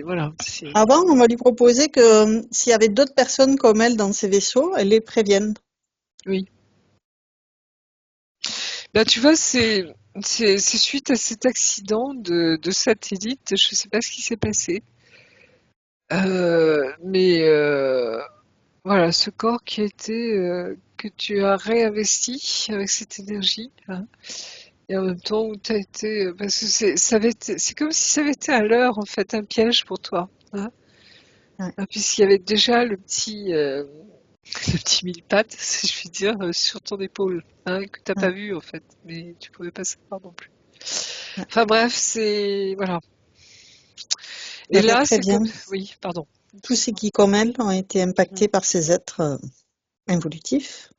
voilà, Avant, on m'a lui proposé que s'il y avait d'autres personnes comme elle dans ces vaisseaux, elle les prévienne. oui. Là, tu vois, c'est suite à cet accident de satellite, je sais pas ce qui s'est passé, mais voilà, ce corps qui a été que tu as réinvesti avec cette énergie, hein, et en même temps où tu as été, parce que c'est comme si ça avait été à l'heure en fait un piège pour toi, hein. Ouais, Puisqu'il y avait déjà le petit mille-pattes, si je puis dire, sur ton épaule, hein, que t'as pas ouais. vu en fait, mais tu pouvais pas savoir non plus. Ouais. Enfin bref, c'est voilà. Et Donc elle là, c'est prévient comme, oui, pardon. tous ceux Excuse-moi. qui, comme elle, ont été Mm. impactés par ces êtres involutifs.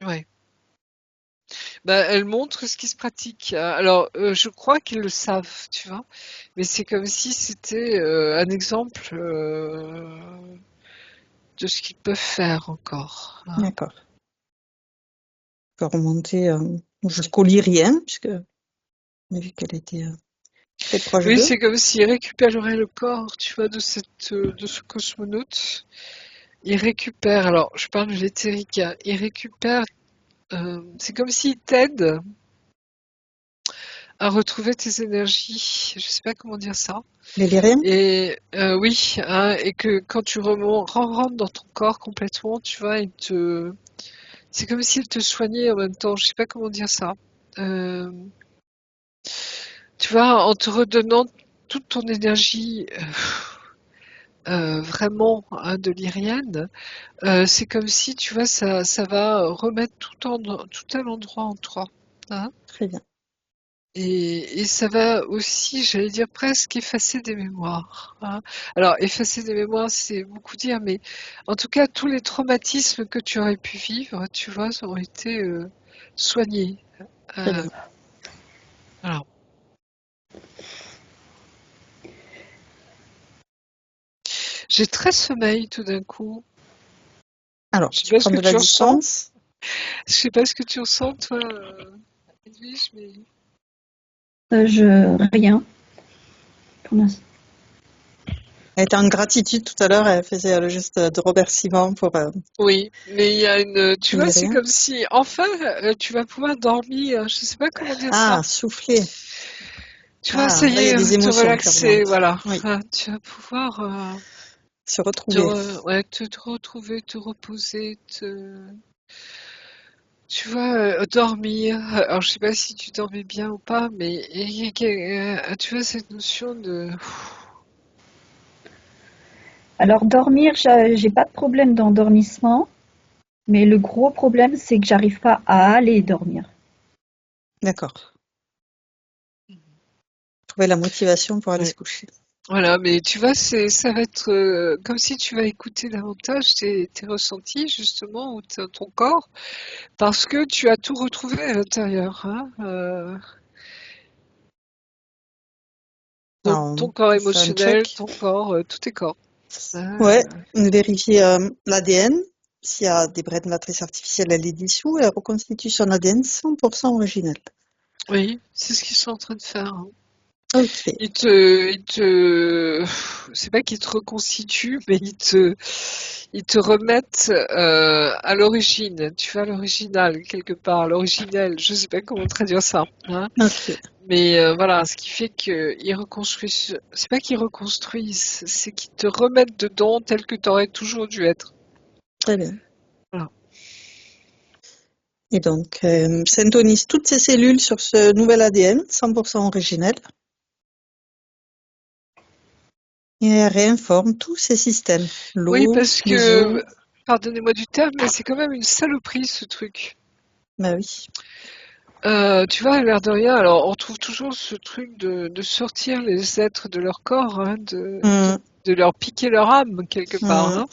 Ouais. Elle montre ce qui se pratique. Alors, je crois qu'ils le savent, tu vois, mais c'est comme si c'était un exemple de ce qu'ils peuvent faire encore, hein. D'accord. On peut remonter jusqu'au lyrien, puisque on a vu qu'elle était très proche Oui, d'eux. c'est comme s'ils récupéreraient le corps, tu vois, de ce cosmonaute. Ils récupèrent, alors je parle de l'éthérique, hein, ils récupèrent, c'est comme s'ils t'aident à retrouver tes énergies. Je sais pas comment dire ça. Les lyriens? Et oui, hein, et que quand tu rentres dans ton corps complètement, tu vois, c'est comme s'ils te soignaient en même temps. Je sais pas comment dire ça. Euh, Tu vois, en te redonnant toute ton énergie vraiment, hein, de lyrienne, c'est comme si, tu vois, ça va remettre tout à l'endroit en toi, hein. Très bien. Et ça va aussi, j'allais dire, presque effacer des mémoires, hein. Alors, effacer des mémoires, c'est beaucoup dire, mais en tout cas, tous les traumatismes que tu aurais pu vivre, tu vois, ont été soignés. Très Euh, bien. voilà. J'ai très sommeil tout d'un coup. Alors, Je sais tu pas ce prends que de la tu ressens. distance. Je sais pas ce que tu ressens, toi, Edwige, mais... Rien pour l'instant. Elle était en gratitude tout à l'heure, elle faisait le geste de remerciement pour Oui, mais il y a tu les vois, c'est lyriens. comme si, enfin, tu vas pouvoir dormir. Je sais pas comment dire ça. Ah, souffler. Tu vois, Ah, ça là, y il y a est, des te émotions qui relaxer, remontent. voilà. Oui, Hein, tu vas pouvoir se retrouver. ouais, te retrouver, te reposer, tu vois, dormir. Alors, je sais pas si tu dormais bien ou pas, mais tu vois cette notion de... Alors dormir, j'ai pas de problème d'endormissement, mais le gros problème, c'est que j'arrive pas à aller dormir. D'accord. Trouver la motivation pour aller Ouais. se coucher. Voilà, mais tu vois, ça va être comme si tu vas écouter davantage tes ressentis, justement, ou ton corps, parce que tu as tout retrouvé à l'intérieur, hein. Donc, Alors, ton corps on fait un émotionnel, check. ton corps, tous tes corps. Ouais, Ah, vérifier l'ADN. S'il y a des brins de matrice artificielle, elle les dissout et elle reconstitue son ADN 100% original. oui, c'est ce qu'ils sont en train de faire, hein. Ok. C'est pas qu'ils te reconstituent, mais ils te remettent à l'origine, tu vois, l'original, quelque part, l'originel, je sais pas comment traduire ça, hein. Ok. Mais voilà, ce qui fait qu'ils reconstruisent, c'est pas qu'ils reconstruisent, c'est qu'ils te remettent dedans tel que tu aurais toujours dû être. Très bien. Voilà. Et donc, syntonise toutes ces cellules sur ce nouvel ADN, 100% originel, et elle réinforme tous ces systèmes. Oui, L'eau, parce les que, os. pardonnez-moi du terme, mais c'est quand même une saloperie ce truc. Bah oui. Tu vois, à l'air de rien, alors on trouve toujours ce truc de sortir les êtres de leur corps, hein, Hum, de leur piquer leur âme quelque part, hum,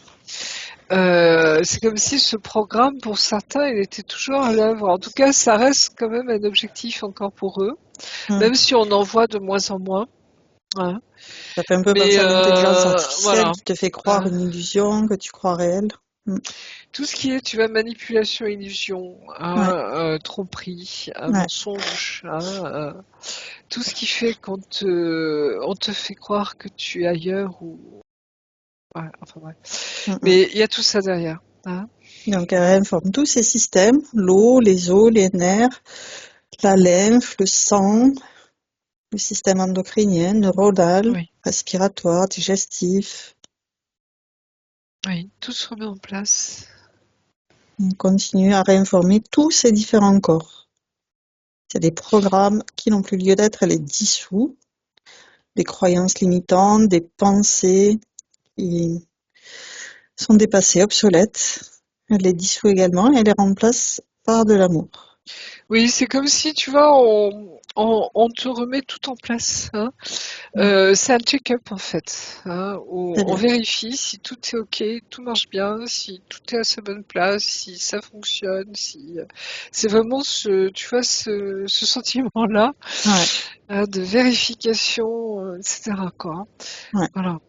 hein. C'est comme si ce programme, pour certains, il était toujours à l'œuvre. En tout cas, ça reste quand même un objectif encore pour eux, hum. même si on en voit de moins en moins, hein. Ça fait un peu Mais penser à l'intelligence artificielle voilà. qui te fait croire Hein. une illusion que tu crois réelle. Hum. Tout ce qui est, tu vois, manipulation, illusion, Ouais, hein, tromperie, ouais. mensonge, hein, tout ce qui fait on te fait croire que tu es ailleurs ou, ouais, enfin bref. Hum, hum. Mais il y a tout ça derrière, hein. Donc, elle réinforme tous ces systèmes, l'eau, les os, les nerfs, la lymphe, le sang, le système endocrinien, neuronal, Oui, respiratoire, digestif. oui, tout se remet en place. On continue à réinformer tous ces différents corps. C'est des programmes qui n'ont plus lieu d'être, elle les dissout. Des croyances limitantes, des pensées qui sont dépassées, obsolètes. Elle les dissout également et elle les remplace par de l'amour. Oui, c'est comme si, tu vois, on te remet tout en place, hein. C'est un check-up en fait, hein, où Très on bien. vérifie si tout est ok, tout marche bien, si tout est à sa bonne place, si ça fonctionne, si c'est vraiment tu vois, ce sentiment-là, Ouais, de vérification, etc. quoi. ouais. Voilà.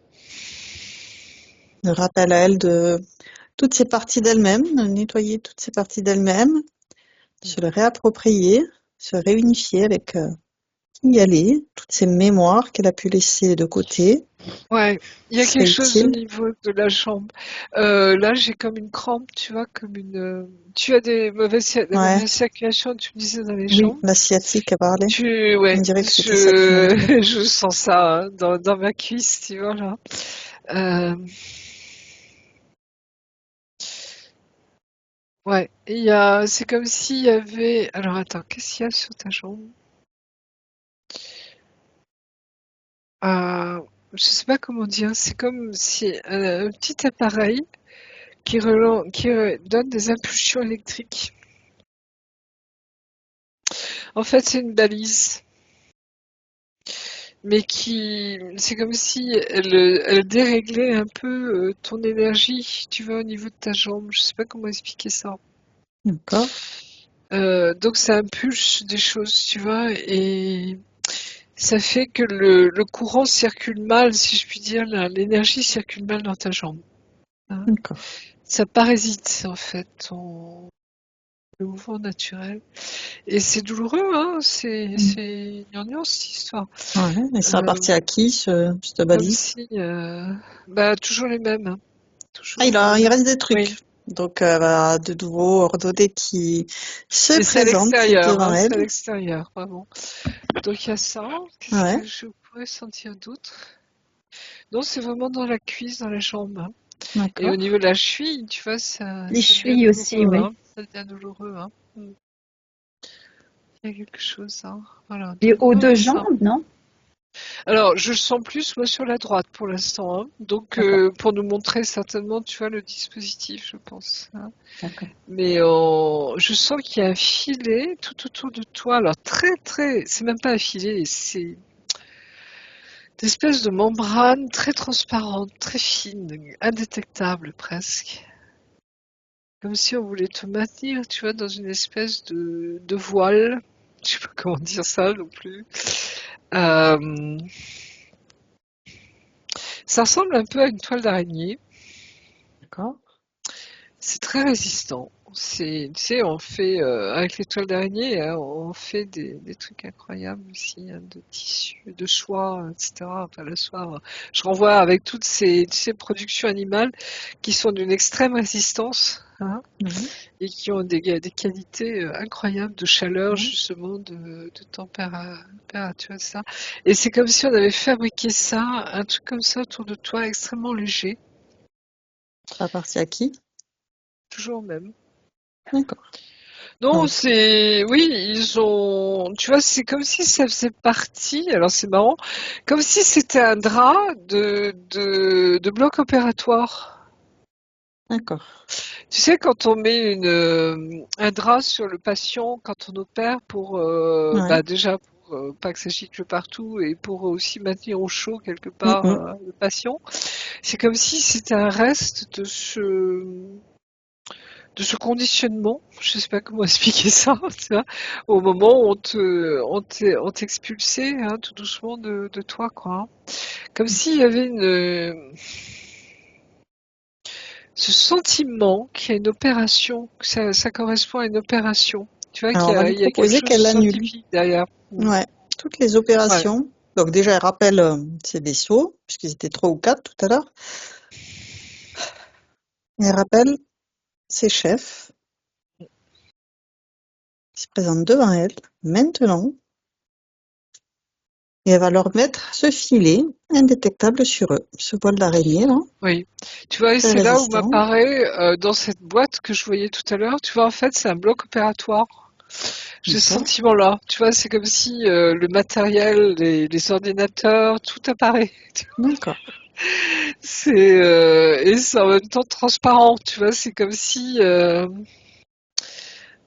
Le rappel à elle de toutes ces parties d'elle-même, de nettoyer toutes ces parties d'elle-même, se le réapproprier, se réunifier avec qui elle est, toutes ces mémoires qu'elle a pu laisser de côté, Ouais, il y qui a quelque seraient chose au utiles. niveau de la jambe. Là, j'ai comme une crampe, tu vois, comme une. Tu as la Ouais, mauvaise circulation, tu me disais, dans les oui, jambes. la sciatique a parlé. On Ouais, dirait que c'était ça qui m'indiquait. je sens ça hein, dans ma cuisse, tu vois, là. Euh, ouais, c'est comme s'il y avait. Alors attends, qu'est-ce qu'il y a sur ta jambe? Euh, je sais pas comment dire, c'est comme si un petit appareil qui donne des impulsions électriques. En fait, c'est une balise, mais c'est comme si elle déréglait un peu ton énergie, tu vois, au niveau de ta jambe. Je sais pas comment expliquer ça. D'accord. Donc ça impulse des choses, tu vois, et ça fait que le courant circule mal, si je puis dire, l'énergie circule mal dans ta jambe, hein. D'accord. Ça parasite, en fait, le mouvement naturel. Et c'est douloureux, hein, c'est gnangnan, cette histoire. Ouais. Et ça Euh, appartient à qui, cette Comme balise? si, bah, toujours les mêmes, hein. Ah, Toujours, il reste des trucs. oui. Donc, bah, de nouveau ordonner qui se Et c'est à présente l'extérieur, devant hein, elle. c'est à l'extérieur, vraiment. Donc il y a ça. Qu'est-ce Ouais, que je pourrais sentir d'autre? Non, c'est vraiment dans la cuisse, dans les jambes, hein. Et au d'accord. niveau de la cheville, tu vois, Les ça devient chevilles aussi, douloureux, oui. hein. Ça devient douloureux, hein. Il y a quelque chose, hein. Voilà. Les Donc hauts non, il y de a ça. jambes, non? Alors, je le sens plus, moi, sur la droite pour l'instant, hein. Donc, D'accord, pour nous montrer certainement, tu vois, le dispositif, je pense, hein. d'accord. Mais je sens qu'il y a un filet tout autour de toi. Alors très très, c'est même pas un filet, c'est une espèce de membrane très transparente, très fine, indétectable presque. Comme si on voulait te maintenir, tu vois, dans une espèce de voile. Je sais pas comment dire ça non plus. Euh, Ça ressemble un peu à une toile d'araignée. D'accord. C'est très résistant. Tu sais, on fait avec les toiles d'araignée, hein, on fait des trucs incroyables aussi, hein, de tissus, de soie, etc. Enfin, la soie, je renvoie avec toutes ces productions animales qui sont d'une extrême résistance, hein, Mhm. et qui ont des qualités incroyables de chaleur, Ouais. justement, de température, etc. Et c'est comme si on avait fabriqué ça, un truc comme ça autour de toi, extrêmement léger, Ça appartient à qui? toujours même. D'accord. Non, Donc, oui, tu vois, c'est comme si ça faisait partie, alors c'est marrant, comme si c'était un drap de bloc opératoire. d'accord. Tu sais, quand on met un drap sur le patient, quand on opère pour, Ouais. bah déjà, pour pas que ça gicle partout et pour aussi maintenir au chaud quelque part Mhm. le patient, c'est comme si c'était un reste de ce conditionnement, je sais pas comment expliquer ça, tu vois, au moment où on t'expulsait, hein, tout doucement de toi, quoi, hein. Comme s'il y avait ce sentiment qu'il y a une opération, que ça correspond à une opération. Tu vois Alors, on va lui il y a quelque proposer chose de qu'elle annule. scientifique derrière. Mm. Ouais. Toutes les Ouais. opérations. Donc, déjà, elle rappelle ses vaisseaux, puisqu'ils étaient 3 ou 4 tout à l'heure. Elle rappelle ses chefs qui se présentent devant elle, maintenant, et elle va leur mettre ce filet indétectable sur eux, ce voile d'araignée, là, Oui. Tu vois, et très c'est là où résistant. m'apparaît, dans cette boîte que je voyais tout à l'heure, tu vois, en fait, c'est un bloc opératoire. J'ai ce D'accord. sentiment-là. Tu vois, c'est comme si le matériel, les ordinateurs, tout apparaît. D'accord. Et c'est en même temps transparent. Tu vois, c'est comme si,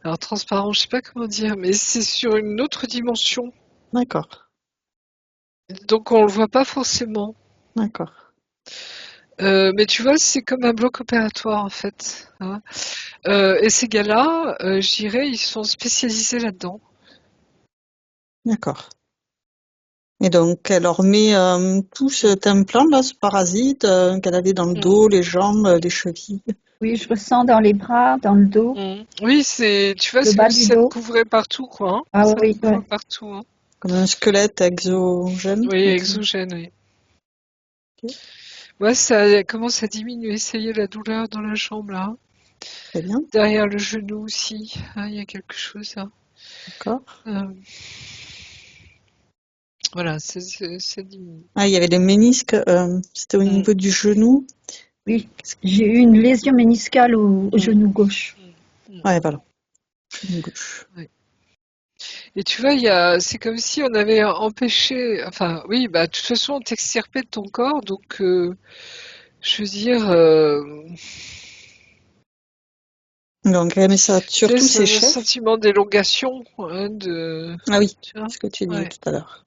alors transparent, je sais pas comment dire, mais c'est sur une autre dimension. D'accord, Donc on le voit pas forcément. d'accord. Mais tu vois, c'est comme un bloc opératoire en fait, hein. Et ces gars-là, je dirais, ils sont spécialisés là-dedans. D'accord. Et donc, elle leur met tout cet implant-là, ce parasite qu'elle avait dans le Mm. dos, les jambes, les chevilles. Oui, je ressens dans les bras, dans le dos, Oui, tu vois, le c'est comme bas si du ça te dos. couvrait partout, quoi, hein. Ah Ça te oui, ouais. couvre partout, hein. Comme un squelette exogène. Oui, exogène, oui. Ok, Moi, ça commence à diminuer, ça y est, la douleur dans la jambe, là. très bien, Derrière le genou aussi, hein, il y a quelque chose, hein. d'accord. Euh, voilà, ça diminue. Ah, il y avait les ménisques, c'était au Mm. niveau du genou. Oui, j'ai eu une lésion méniscale au genou gauche. Ouais, voilà, genou gauche. Ouais. Et tu vois, c'est comme si on avait empêché, enfin, oui, bah, de toute façon, on t'extirpait de ton corps, donc, je veux dire, Donc, elle met ça tu sais, sur tous ses ce chefs. sentiment d'élongation, hein, Ah oui, tu vois, ce que tu disais ouais. tout à l'heure.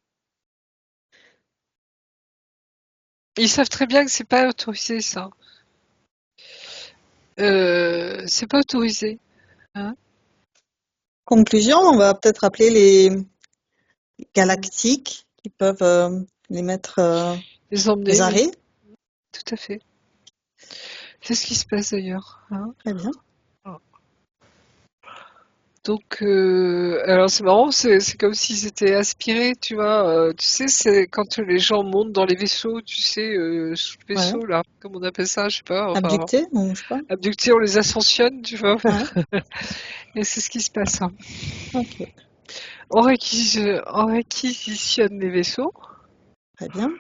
Ils savent très bien que c'est pas autorisé, ça. C'est pas autorisé, hein. Conclusion, on va peut-être appeler les galactiques qui peuvent les mettre Les aux emmener, oui, arrêts. tout à fait. C'est ce qui se passe d'ailleurs, hein. Très bien. Donc, alors c'est marrant, c'est comme s'ils étaient aspirés, tu vois. Tu sais, c'est quand les gens montent dans les vaisseaux, tu sais, sous le Ouais. vaisseau, là, comme on appelle ça, je sais pas, enfin, Abducté, ou je sais pas. abductés, on les ascensionne, tu vois. Ouais. Et c'est ce qui se passe, hein. Ok. On réquisitionne les vaisseaux, Très bien.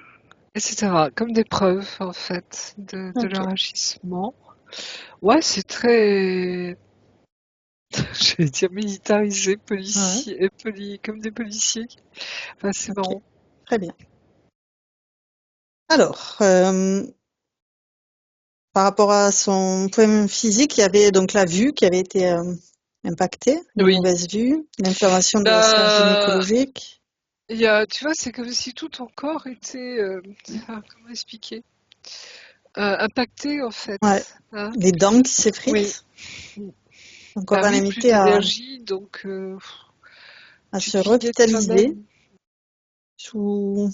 etc. Comme des preuves, en fait, de Ok. leur agissement. Ouais, c'est très, je vais dire militarisé, Ouais. policier, comme des policiers. Enfin, c'est Ok. marrant. Très bien. Alors, par rapport à son problème physique, il y avait donc la vue qui avait été impactée, une Oui. mauvaise vue, l'inflammation des vasculaires Bah, gynécologiques, tu vois, c'est comme si tout ton corps était, comment expliquer, impacté en ouais, fait, hein. les dents qui Oui, s'effritent. Donc, on bah va oui, plus l'inviter d'énergie, donc à tu se te vidais de revitaliser toi-même. sous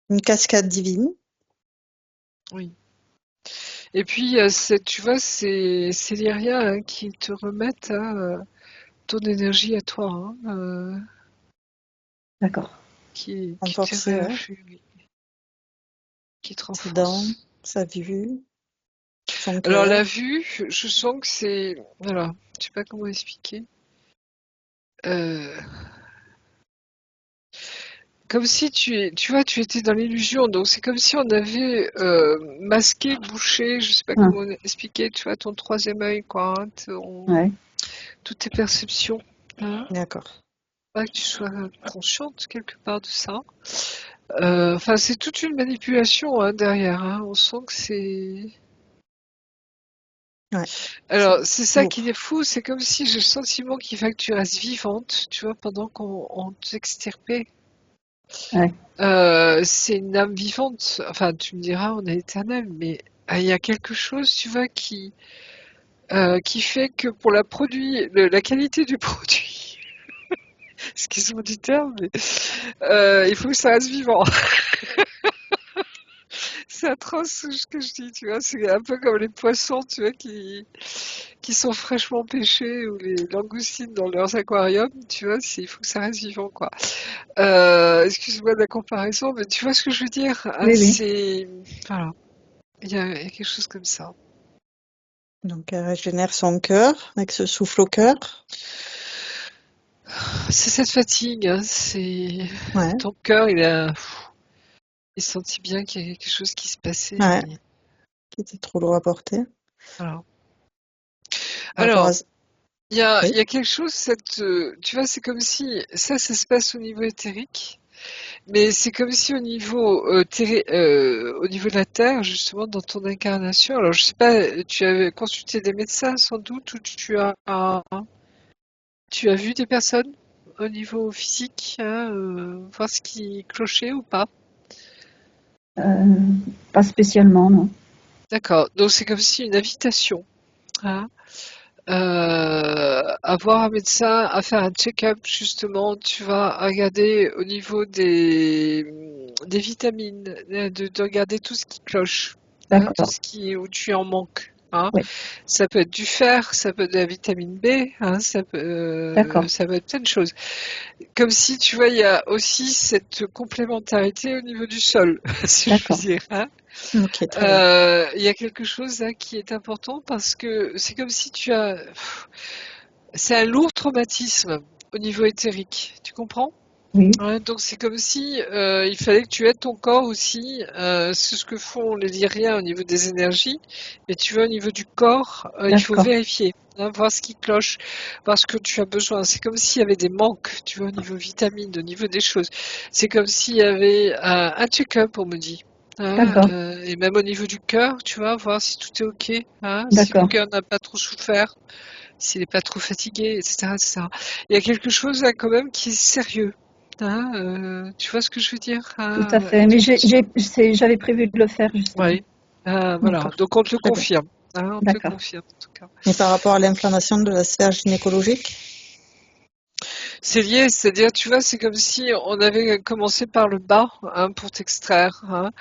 une cascade divine. Oui. Et puis, tu vois, c'est les riens hein, qui te remettent à ton énergie à toi, hein, D'accord. qui te Renforcer, ouais, réinflue, oui, qui te ses dents, renforce. sa vue, son Alors cœur. la vue, je sens que c'est, voilà, je sais pas comment expliquer. Euh, Comme si tu vois, tu étais dans l'illusion. Donc c'est comme si on avait masqué, bouché, je sais pas Ah, comment expliquer, tu vois, ton troisième œil, quoi, hein, ouais. toutes tes perceptions. Hein. D'accord. Pas que tu sois consciente quelque part de ça. Enfin, c'est toute une manipulation hein, derrière. Hein. On sent que c'est. Ouais, c'est Alors, c'est ça qui est lourd. fou, c'est comme si j'ai le sentiment qu'il fallait que tu restes vivante, tu vois, pendant qu'on t'extirpait. Ouais. C'est une âme vivante. Enfin, tu me diras, on est éternel, mais il y a quelque chose, tu vois, qui fait que pour la qualité du produit, excuse-moi du terme, mais il faut que ça reste vivant. C'est atroce ce que je dis, tu vois. C'est un peu comme les poissons, tu vois, qui sont fraîchement pêchés ou les langoustines dans leurs aquariums, tu vois. Il faut que ça reste vivant, quoi. Excuse-moi de la comparaison, mais tu vois ce que je veux dire, hein, Oui, oui. voilà. Il y a quelque chose comme ça. Donc, elle régénère son cœur avec ce souffle au cœur. C'est cette fatigue, hein, Ouais, ton cœur, il sentit bien qu'il y a quelque chose qui se passait, ouais, mais qui était trop lourd à porter. voilà. Par rapport Alors, à... il Oui, y a quelque chose, tu vois, c'est comme si ça se passe au niveau éthérique, mais c'est comme si au niveau de la Terre, justement, dans ton incarnation. Alors, je sais pas, tu avais consulté des médecins sans doute, ou tu as vu des personnes au niveau physique, hein, voir ce qui clochait ou pas? Pas spécialement, non. D'accord, donc c'est comme si une invitation, hein, à voir un médecin, à faire un check-up justement, tu vas regarder au niveau des vitamines, de regarder tout ce qui cloche, hein, tout D'accord. ce où tu en manques. Hein. Oui. Ça peut être du fer, ça peut être de la vitamine B, hein, D'accord. ça peut être plein de choses. Comme si, tu vois, il y a aussi cette complémentarité au niveau du sol, si je puis D'accord. dire. Hein. Ok, très bien. Il y a quelque chose là qui est important parce que c'est comme si tu as... C'est un lourd traumatisme au niveau éthérique, tu comprends? Oui. Ouais, donc c'est comme si il fallait que tu aides ton corps aussi. C'est ce que font les Lyriens au niveau des énergies, mais tu vois au niveau du corps, il faut D'accord. vérifier, hein, voir ce qui cloche, voir ce que tu as besoin. C'est comme s'il y avait des manques, tu vois, au niveau vitamines, au niveau des choses. C'est comme s'il y avait un check-up, on me dit. Hein, D'accord. et même au niveau du cœur, tu vois, voir si tout est ok, hein, si le D'accord. cœur n'a pas trop souffert, s'il n'est pas trop fatigué, etc., etc. Il y a quelque chose là quand même qui est sérieux. Hein, tu vois ce que je veux dire? Tout à Hein, fait. Mais j'avais prévu de le faire, justement. oui. Voilà, D'accord, donc on te le très bien. confirme. Hein, on te le D'accord. confirme en tout cas. Et par rapport à l'inflammation de la sphère gynécologique? C'est lié, c'est-à-dire, tu vois, c'est comme si on avait commencé par le bas, hein, pour t'extraire. Hein.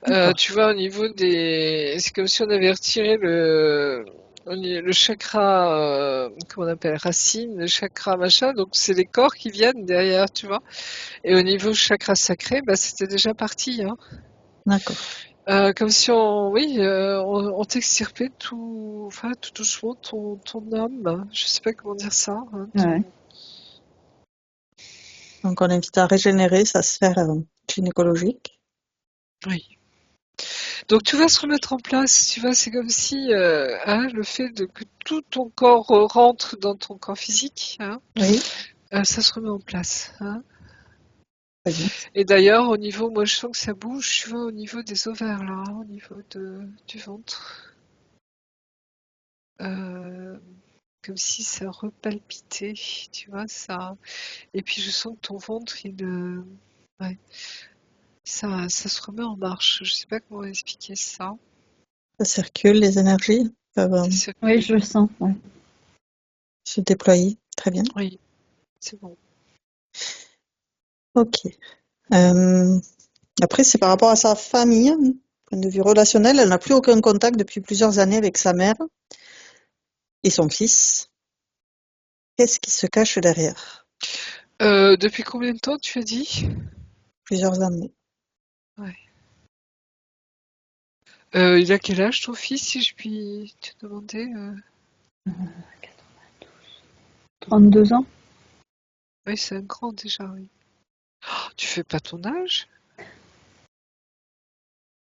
D'accord. Tu vois, au niveau c'est comme si on avait retiré le chakra, comment on appelle, racine, le chakra machin, donc c'est les corps qui viennent derrière, tu vois. Et au niveau chakra sacré, bah, c'était déjà parti, hein. D'accord. Comme si oui, on t'extirpait enfin, tout doucement ton âme. Je sais pas comment dire ça. Hein, Ouais. Donc on invite à régénérer sa sphère gynécologique. oui. Donc tu vas se remettre en place. Tu vois, c'est comme si, hein, le fait que tout ton corps rentre dans ton corps physique, hein, Oui. ça se remet en place. Hein. Très bien. Et d'ailleurs, au niveau, moi je sens que ça bouge, tu vois, au niveau des ovaires là, au niveau du ventre. Euh, Comme si ça repalpitait, tu vois, ça. Et puis je sens que ton ventre, ouais, ça se remet en marche. Je sais pas comment expliquer ça. Ça circule, les énergies peuvent Ça Oui, circule. je le sens. Ouais. se déployer. Très bien. Oui, c'est bon. Ok. Euh, Après, c'est par rapport à sa famille. Point de vue relationnel, elle n'a plus aucun contact depuis plusieurs années avec sa mère et son fils. Qu'est-ce qui se cache derrière? Depuis combien de temps tu as dit? Plusieurs années. Ouais. Il a quel âge ton fils, si je puis te demander? 32 ans. Oui, c'est un grand déjà, oui. Oh, tu fais pas ton âge?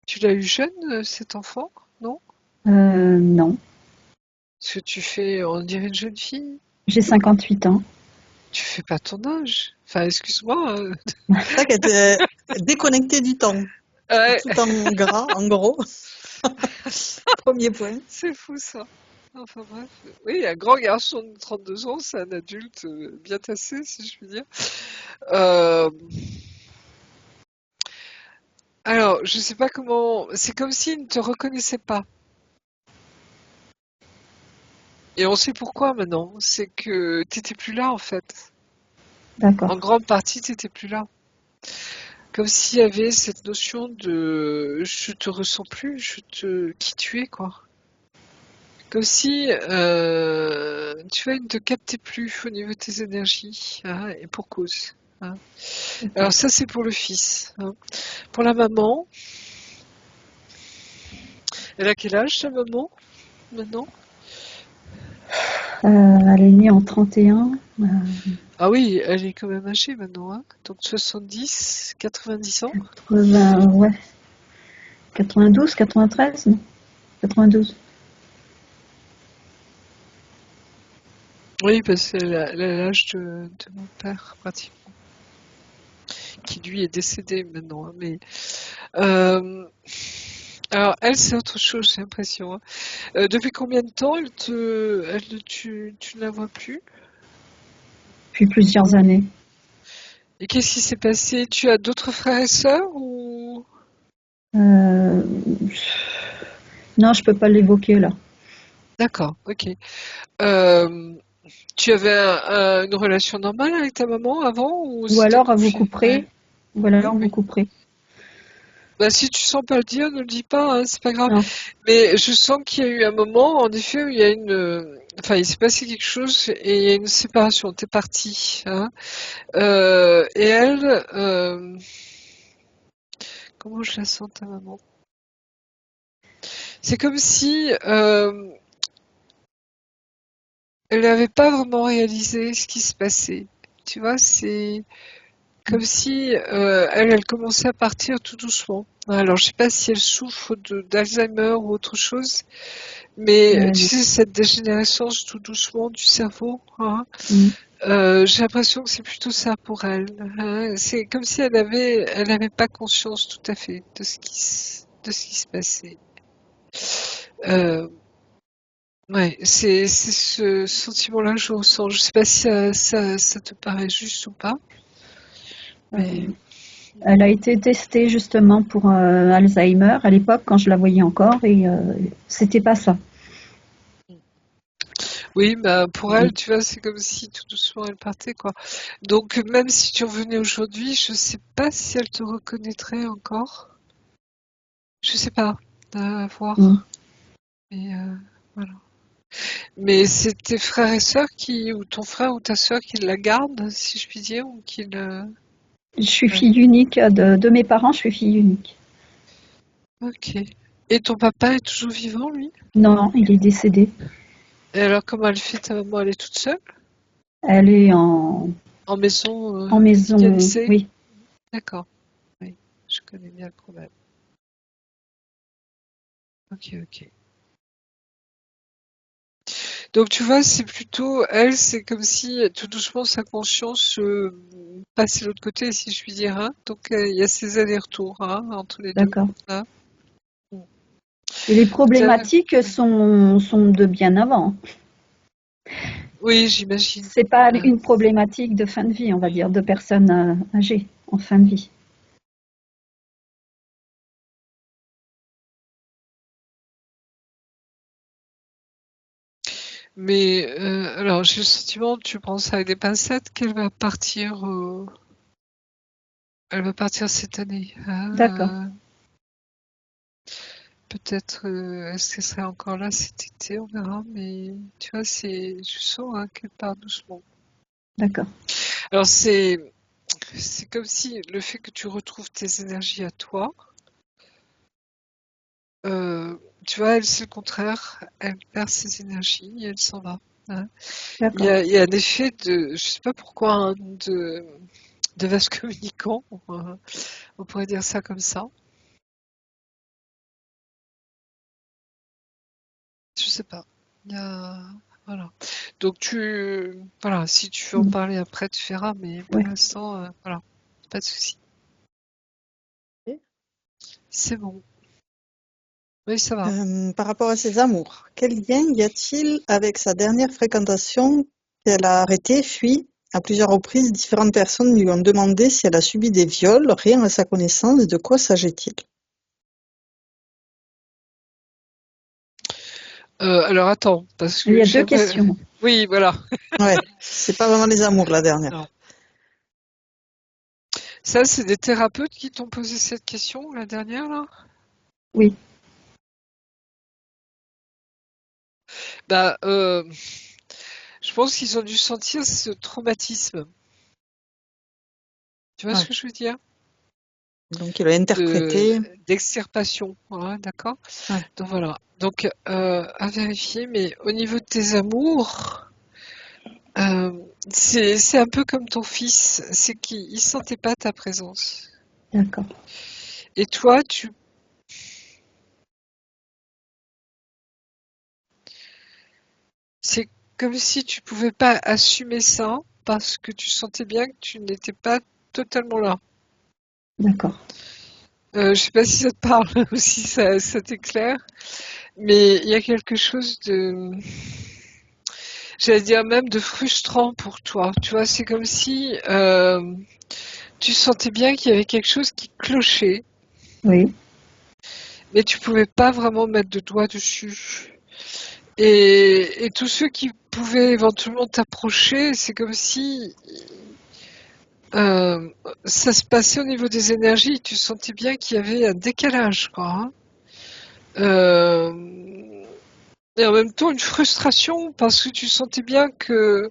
Tu l'as eu jeune, cet enfant? Non? Non. Parce que tu fais, on dirait une jeune fille. J'ai 58 ans. Tu fais pas ton âge. Enfin, excuse-moi. C'est ça qui était déconnecté du temps. Ouais, Tout en gras, en gros. Premier point. c'est fou ça. Enfin bref. Oui, un grand garçon de 32 ans, c'est un adulte bien tassé, si je puis dire. Euh, Alors, je sais pas comment. C'est comme s'il ne te reconnaissait pas. Et on sait pourquoi maintenant. C'est que t'étais plus là en fait. En D'accord. grande partie, t'étais plus là. Comme s'il y avait cette notion de je te ressens plus, qui tu es quoi. Comme si, tu vois, il ne te captait plus au niveau de tes énergies, hein, et pour cause. Hein. Alors ça, c'est pour le fils. Hein. Pour la maman, elle a quel âge ta maman maintenant? Elle est née en 31. Ah oui, elle est quand même âgée maintenant, hein. Donc 70, 90 ans. 80, ouais. 92, 93, non? 92. Oui, parce qu'elle a l'âge de mon père, pratiquement, qui lui est décédé maintenant. Hein, mais euh, alors elle, c'est autre chose, j'ai l'impression. Hein. Depuis combien de temps tu ne la vois plus? Depuis plusieurs années. Et qu'est-ce qui s'est passé? Tu as d'autres frères et sœurs ou... Euh, Non, je peux pas l'évoquer là. D'accord, ok. Euh, Tu avais une relation normale avec ta maman avant ou Ou c'était alors vous confus? Ouais, couperez. Ou alors vous oui. couperez. Bah, si tu sens pas le dire, ne le dis pas, hein, c'est pas grave. Non. Mais je sens qu'il y a eu un moment, en effet, où il y a enfin, il s'est passé quelque chose et il y a une séparation. T'es parti, hein. Et elle, comment je la sens, ta maman? C'est comme si elle n'avait pas vraiment réalisé ce qui se passait. Tu vois, c'est comme si elle commençait à partir tout doucement. Alors, je sais pas si elle souffre d'Alzheimer ou autre chose, mais tu Non. sais, cette dégénérescence tout doucement du cerveau, hein, Mm. j'ai l'impression que c'est plutôt ça pour elle, hein. C'est comme si elle avait pas conscience tout à fait de de ce qui se passait. Euh, ouais, c'est ce sentiment-là que je ressens. Je sais pas si ça te paraît juste ou pas, mais Elle a été testée justement pour Alzheimer à l'époque quand je la voyais encore et c'était pas ça. oui, bah pour Mm. elle, tu vois, c'est comme si tout doucement elle partait, quoi. Donc même si tu revenais aujourd'hui, je sais pas si elle te reconnaîtrait encore. Je sais pas, à Mm. voir. Mais voilà. Mais c'est tes frères et sœurs ou ton frère ou ta sœur qui la gardent, si je puis dire, ou qui le. Je suis Ouais. fille unique de mes parents, je suis fille unique. Ok. Et ton papa est toujours vivant, lui? Non, il est décédé. Et alors, comment elle fait ta maman? Elle est toute seule? Elle est En maison en maison, médicalisée? oui, D'accord. Oui, je connais bien le problème. Ok, ok. Donc tu vois, c'est plutôt elle, c'est comme si tout doucement sa conscience passait de l'autre côté, si je puis dire, hein. Donc il y a ces allers-retours, hein, entre les deux. d'accord. Hein. Et les T'as- problématiques sont de bien avant. Oui, j'imagine. C'est pas Hein. une problématique de fin de vie, on va dire, de personnes âgées en fin de vie. Mais alors j'ai le sentiment, tu prends ça avec des pincettes, elle va partir cette année. D'accord. Hein. Peut-être, est-ce qu'elle serait encore là cet été, on verra. Mais tu vois, je sens hein, qu'elle part doucement. D'accord. Alors c'est comme si le fait que tu retrouves tes énergies à toi, euh, tu vois, elle c'est le contraire, elle perd ses énergies et elle s'en va. Hein. D'accord. Il y a un effet je sais pas pourquoi, hein, de vase communicant, on pourrait dire ça comme ça. Je sais pas. Il y a, voilà. Donc voilà, si tu veux en Mm. parler après, tu feras, mais pour Ouais. l'instant, voilà, pas de souci. C'est bon. Oui, ça va. Par rapport à ses amours, quel lien y a-t-il avec sa dernière fréquentation qu'elle a arrêtée, fui? À plusieurs reprises, différentes personnes lui ont demandé si elle a subi des viols, rien à sa connaissance, de quoi s'agit-il? Alors attends, parce Il que y a deux j'aimerais. questions. Oui, voilà. Ouais, c'est pas vraiment les amours, la Non. dernière. Ça, c'est des thérapeutes qui t'ont posé cette question, la dernière, là? Oui, Bah, je pense qu'ils ont dû sentir ce traumatisme. Tu vois ce Ouais. que je veux dire? Donc il a interprété. D'extirpation, voilà, d'accord? Ouais. Donc voilà. Donc, à vérifier, mais au niveau de tes amours, euh, c'est un peu comme ton fils, c'est qu'il sentait pas ta présence. d'accord. Et toi, c'est comme si tu pouvais pas assumer ça parce que tu sentais bien que tu n'étais pas totalement là. D'accord. Je sais pas si ça te parle ou si ça t'éclaire, mais il y a quelque chose de. j'allais dire même de frustrant pour toi. Tu vois, c'est comme si tu sentais bien qu'il y avait quelque chose qui clochait, Oui, mais tu pouvais pas vraiment mettre de doigt dessus. Et tous ceux qui pouvaient éventuellement t'approcher, c'est comme si euh, ça se passait au niveau des énergies. Tu sentais bien qu'il y avait un décalage, quoi. Hein. Euh, et en même temps une frustration parce que tu sentais bien que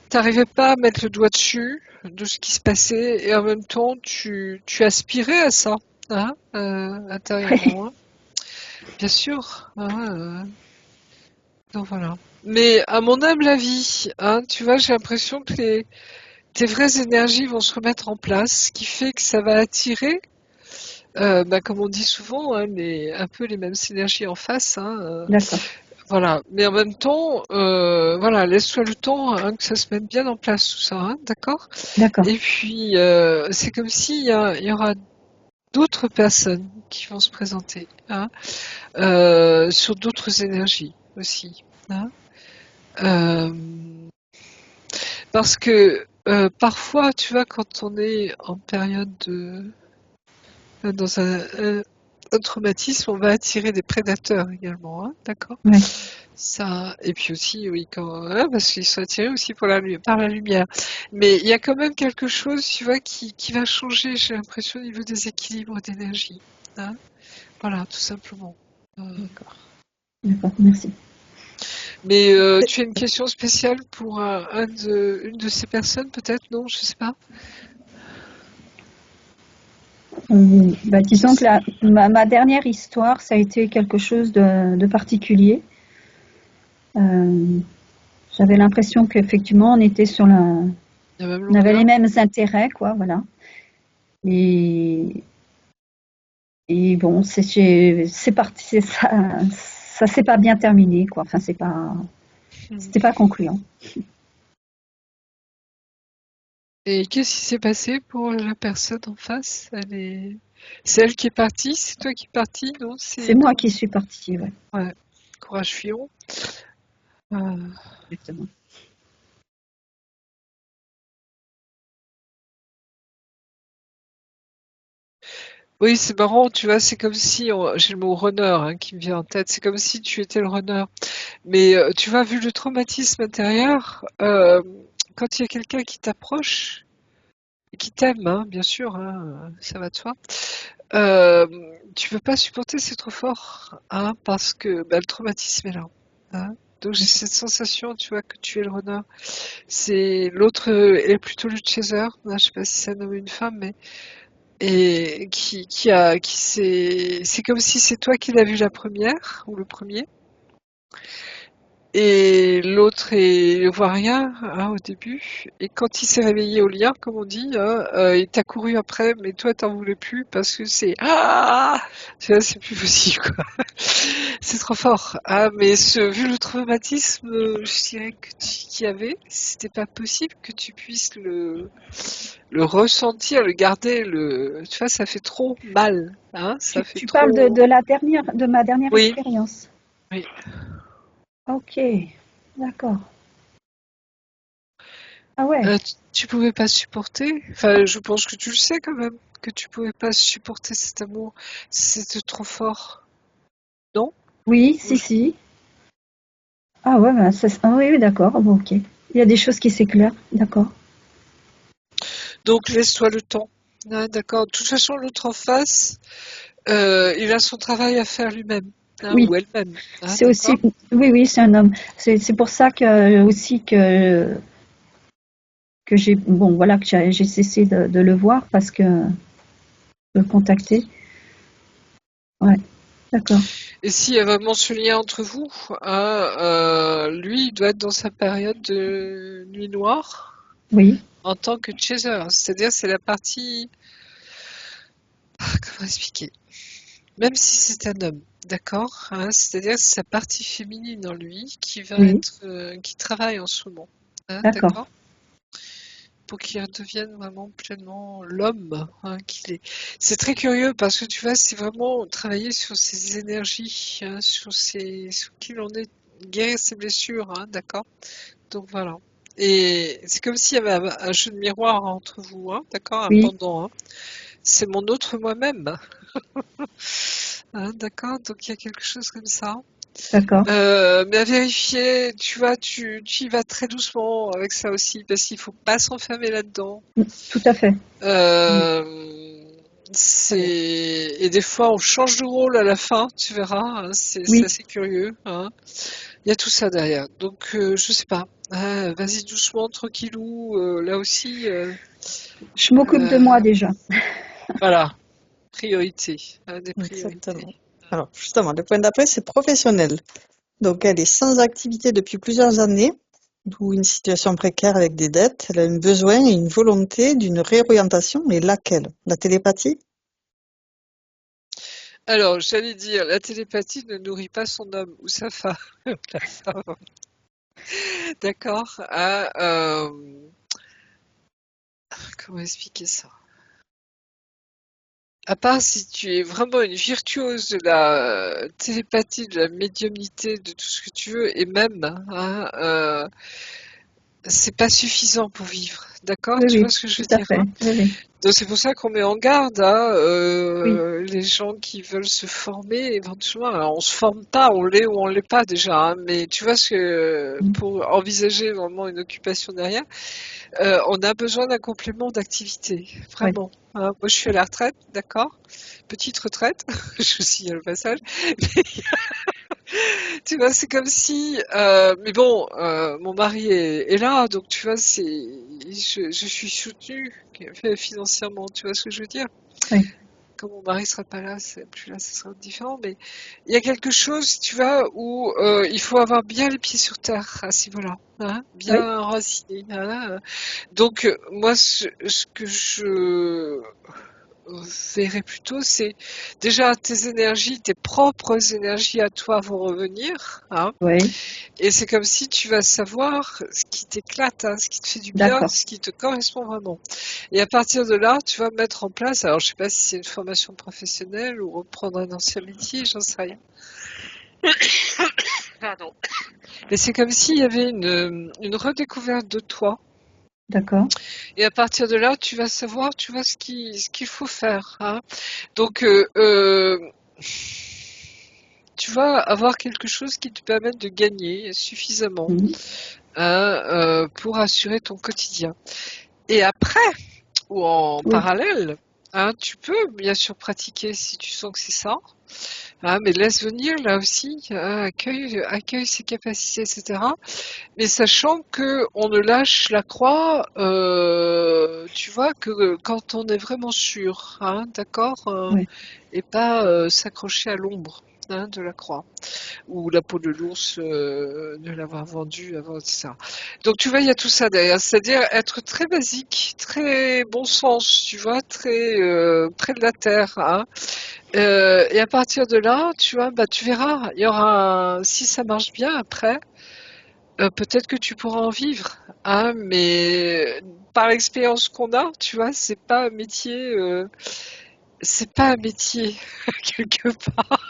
t'arrivais pas à mettre le doigt dessus de ce qui se passait et en même temps tu aspirais à ça, hein, oui, intérieurement, hein. Bien sûr. Hein, donc voilà. Mais à mon humble avis, hein, tu vois, j'ai l'impression que tes vraies énergies vont se remettre en place, ce qui fait que ça va attirer, comme on dit souvent, hein, un peu les mêmes énergies en face. Hein, d'accord, voilà. Mais en même temps, voilà, laisse-toi le temps hein, que ça se mette bien en place tout ça, hein, d'accord? d'accord, Et puis, c'est comme il y aura d'autres personnes qui vont se présenter, hein, sur d'autres énergies aussi, hein. Euh, parce que parfois, tu vois, quand on est en période dans un traumatisme, on va attirer des prédateurs également, hein, d'accord? oui. Ça, et puis aussi, oui, parce qu'ils sont attirés aussi par la lumière. Mais il y a quand même quelque chose, tu vois, qui va changer, j'ai l'impression, au niveau des équilibres d'énergie, hein. Voilà, tout simplement. Euh, D'accord, d'accord, merci. mais tu as une question spéciale pour une de ces personnes, peut-être? Non, je sais pas. Bah, disons que ma dernière histoire, ça a été quelque chose de particulier. Euh, J'avais l'impression qu'effectivement, on était sur La même on avait longueur? les mêmes intérêts, quoi, voilà. Et, et bon, c'est parti, ça s'est pas bien terminé, quoi. Enfin, Mhm. c'était pas concluant. Et qu'est-ce qui s'est passé pour la personne en face? C'est elle qui est partie? C'est toi qui es parti? Non, C'est c'est moi comment? qui suis partie, ouais, Ouais, courage Fillon. Euh, exactement. Oui, c'est marrant, tu vois, c'est comme si, j'ai le mot runner hein, qui me vient en tête, c'est comme si tu étais le runner. Mais tu vois, vu le traumatisme intérieur, quand il y a quelqu'un qui t'approche, et qui t'aime, hein, bien sûr, hein, ça va de soi, euh, tu peux pas supporter, c'est trop fort, hein, parce que bah, le traumatisme est là. Hein. Donc j'ai cette sensation, tu vois, que tu es le runner. C'est l'autre est plutôt le chaser. Hein, je sais pas si c'est un homme ou une femme, mais et c'est comme si c'est toi qui l'as vu la première ou le premier et l'autre ne voit rien hein, au début et quand il s'est réveillé au lien comme on dit hein, il t'a couru après mais toi t'en voulais plus parce que c'est tu vois c'est plus possible quoi. C'est trop fort ah mais vu le traumatisme je dirais que qu'il y avait c'était pas possible que tu puisses le ressentir, le garder, tu vois, ça fait trop mal, hein, ça fait Tu parles trop. de ma dernière Oui, expérience. oui. Ok, d'accord. Ah ouais. Tu pouvais pas supporter. Enfin, je pense que tu le sais quand même, que tu pouvais pas supporter cet amour. C'était trop fort, non? Oui, Ou si, si. Ah ouais, bah, ah oui, oui, d'accord. Bon, ok. Il y a des choses qui s'éclairent, d'accord. Donc laisse-toi le temps. Hein, d'accord. De toute façon, l'autre en face, il a son travail à faire lui-même, hein, Oui, ou elle-même. Hein, c'est aussi. d'accord. Oui, oui, c'est un homme. C'est pour ça que aussi que j'ai bon voilà que j'ai cessé de le voir parce que de le contacter. Ouais, d'accord. Et s'il y a vraiment ce lien entre vous, hein, lui, il doit être dans sa période de nuit noire Oui, en tant que chaser. C'est-à-dire, c'est la partie. Comment expliquer? Même si c'est un homme, d'accord? Hein, c'est-à-dire, c'est sa partie féminine en lui qui va oui, être. Qui travaille en ce moment. Hein, d'accord. d'accord? Pour qu'il redevienne vraiment pleinement l'homme hein, qu'il est. C'est très curieux parce que tu vois, c'est vraiment travailler sur ses énergies, hein, sur qui l'on est guérir ses blessures, hein, d'accord? Donc voilà. Et c'est comme s'il y avait un jeu de miroir entre vous, hein, d'accord? Un Oui, pendant, hein. C'est mon autre moi-même. Hein, d'accord? Donc il y a quelque chose comme ça. d'accord. Mais à vérifier, tu vois, tu y vas très doucement avec ça aussi, parce qu'il faut pas s'enfermer là-dedans. Tout à fait. Euh, et des fois on change de rôle à la fin, tu verras, hein, c'est Oui, assez curieux, hein. Il y a tout ça derrière. Donc je sais pas. Vas-y doucement, tranquillou. Là aussi, je m'occupe de moi euh, déjà. voilà, priorité, hein, des priorités. Exactement. Alors, justement, le point d'après, c'est professionnel. Donc, elle est sans activité depuis plusieurs années, d'où une situation précaire avec des dettes. Elle a un besoin et une volonté d'une réorientation, mais laquelle? La télépathie? Alors, j'allais dire, la télépathie ne nourrit pas son homme ou sa femme. La femme. D'accord? Comment expliquer ça? À part si tu es vraiment une virtuose de la télépathie, de la médiumnité, de tout ce que tu veux, et même, hein, c'est pas suffisant pour vivre. D'accord? Oui, Tu vois oui, ce que je tout veux à dire, fait. hein? Oui, oui, Donc c'est pour ça qu'on met en garde, hein, oui, les gens qui veulent se former éventuellement. Alors on se forme pas, on l'est ou on l'est pas déjà, hein, mais tu vois ce que pour envisager vraiment une occupation derrière, on a besoin d'un complément d'activité, oui, vraiment, hein. Moi je suis à la retraite, d'accord, petite retraite, je signale le passage. Tu vois, c'est comme si, mais bon, mon mari est là, donc tu vois, je suis soutenue financièrement, tu vois ce que je veux dire? oui, Quand mon mari sera pas là, c'est plus là, ce sera différent, mais il y a quelque chose, tu vois, où il faut avoir bien les pieds sur terre à ce niveau-là, hein, oui, bien enraciné, hein. Donc moi, ce que je verrais plutôt, c'est déjà tes énergies, tes propres énergies à toi vont revenir, hein. oui, Et c'est comme si tu vas savoir ce qui t'éclate, hein, ce qui te fait du bien, d'accord. ce qui te correspond vraiment. Et à partir de là, tu vas mettre en place, alors je sais pas si c'est une formation professionnelle ou reprendre un ancien métier, j'en sais rien. Pardon. Mais c'est comme s'il y avait une redécouverte de toi. D'accord. Et à partir de là, tu vas savoir, tu vois, ce qu'il faut faire, hein. Donc, tu vas avoir quelque chose qui te permette de gagner suffisamment, Mhm. hein, pour assurer ton quotidien. Et après, ou en Oui, parallèle, hein, tu peux bien sûr pratiquer si tu sens que c'est ça, hein, mais laisse venir là aussi, hein, accueille ses capacités, etc. Mais sachant que on ne lâche la croix, tu vois, que quand on est vraiment sûr, hein, d'accord, oui, et pas s'accrocher à l'ombre, hein, de la croix ou la peau de l'ours, de l'avoir vendu avant, etc. Donc tu vois, il y a tout ça derrière, c'est-à-dire être très basique, très bon sens, tu vois, très près de la terre, hein. Et à partir de là, tu vois, bah tu verras, il y aura, si ça marche bien après, peut-être que tu pourras en vivre, hein, mais par l'expérience qu'on a, tu vois, c'est pas un métier quelque part.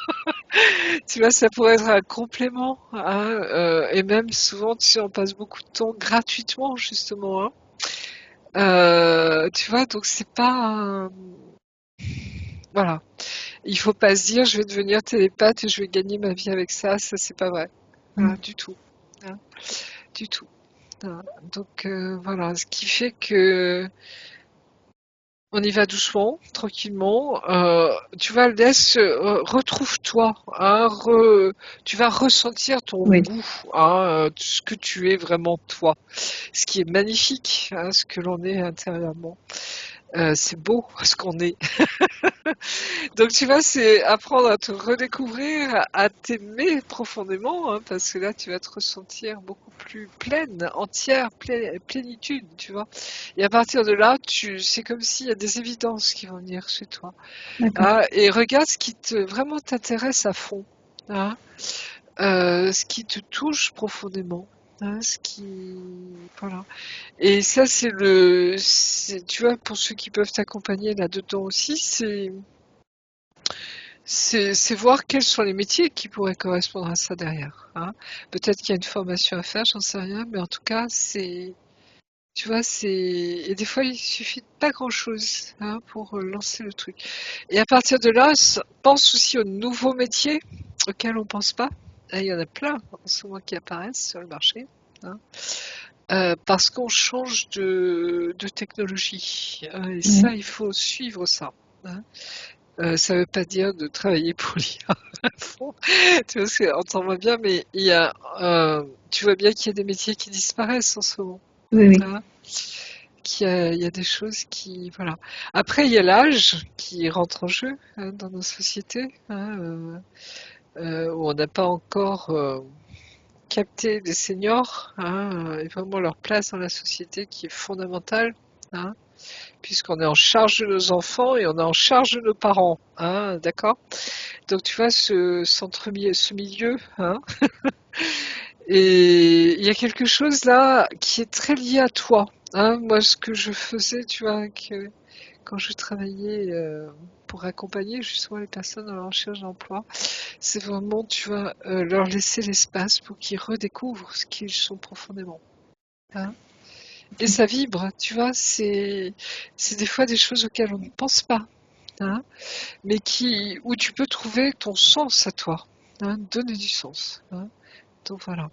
Tu vois, ça pourrait être un complément, hein, et même souvent, tu sais, on passe beaucoup de temps gratuitement, justement, hein. Tu vois, donc c'est pas voilà. Il faut pas se dire, je vais devenir télépathe et je vais gagner ma vie avec ça c'est pas vrai. mhm. Voilà, du tout, hein, du tout. Hein. Donc voilà, ce qui fait que on y va doucement, tranquillement. Tu vas laisse, retrouve-toi, hein, tu vas ressentir ton Oui, goût, hein, ce que tu es vraiment toi, ce qui est magnifique, hein, ce que l'on est intérieurement. C'est beau ce qu'on est. Donc tu vois, c'est apprendre à te redécouvrir, à t'aimer profondément, hein, parce que là, tu vas te ressentir beaucoup plus pleine, entière, plénitude, tu vois. Et à partir de là, c'est comme s'il y a des évidences qui vont venir chez toi. d'accord. Ah, et regarde ce qui vraiment t'intéresse à fond, hein, ce qui te touche profondément. Hein, voilà. Et ça, tu vois, pour ceux qui peuvent t'accompagner là-dedans aussi, c'est voir quels sont les métiers qui pourraient correspondre à ça derrière, hein. Peut-être qu'il y a une formation à faire, j'en sais rien, mais en tout cas, tu vois, et des fois, il suffit de pas grand-chose, hein, pour lancer le truc. Et à partir de là, pense aussi aux nouveaux métiers auxquels on pense pas. Ah, il y en a plein en ce moment qui apparaissent sur le marché, hein. Parce qu'on change de technologie, hein, et ça, Oui, il faut suivre ça, hein. Ça veut pas dire de travailler pour l'IA à fond, tu vois, entends-moi bien, mais tu vois bien qu'il y a des métiers qui disparaissent en ce moment, oui, oui. hein, il y a des choses qui, voilà. Après, il y a l'âge qui rentre en jeu, hein, dans nos sociétés, hein, où on n'a pas encore capté les seniors, hein, et vraiment leur place dans la société qui est fondamentale, hein, puisqu'on est en charge de nos enfants et on est en charge de nos parents, hein, d'accord? Donc tu vois ce milieu, hein, et il y a quelque chose là qui est très lié à toi, hein. Moi, ce que je faisais, tu vois, quand je travaillais pour accompagner justement les personnes dans la recherche d'emploi, c'est vraiment, tu vois, leur laisser l'espace pour qu'ils redécouvrent ce qu'ils sont profondément, hein. Et ça vibre, tu vois, c'est des fois des choses auxquelles on ne pense pas, hein, mais où tu peux trouver ton sens à toi, hein, donner du sens, hein. Donc voilà,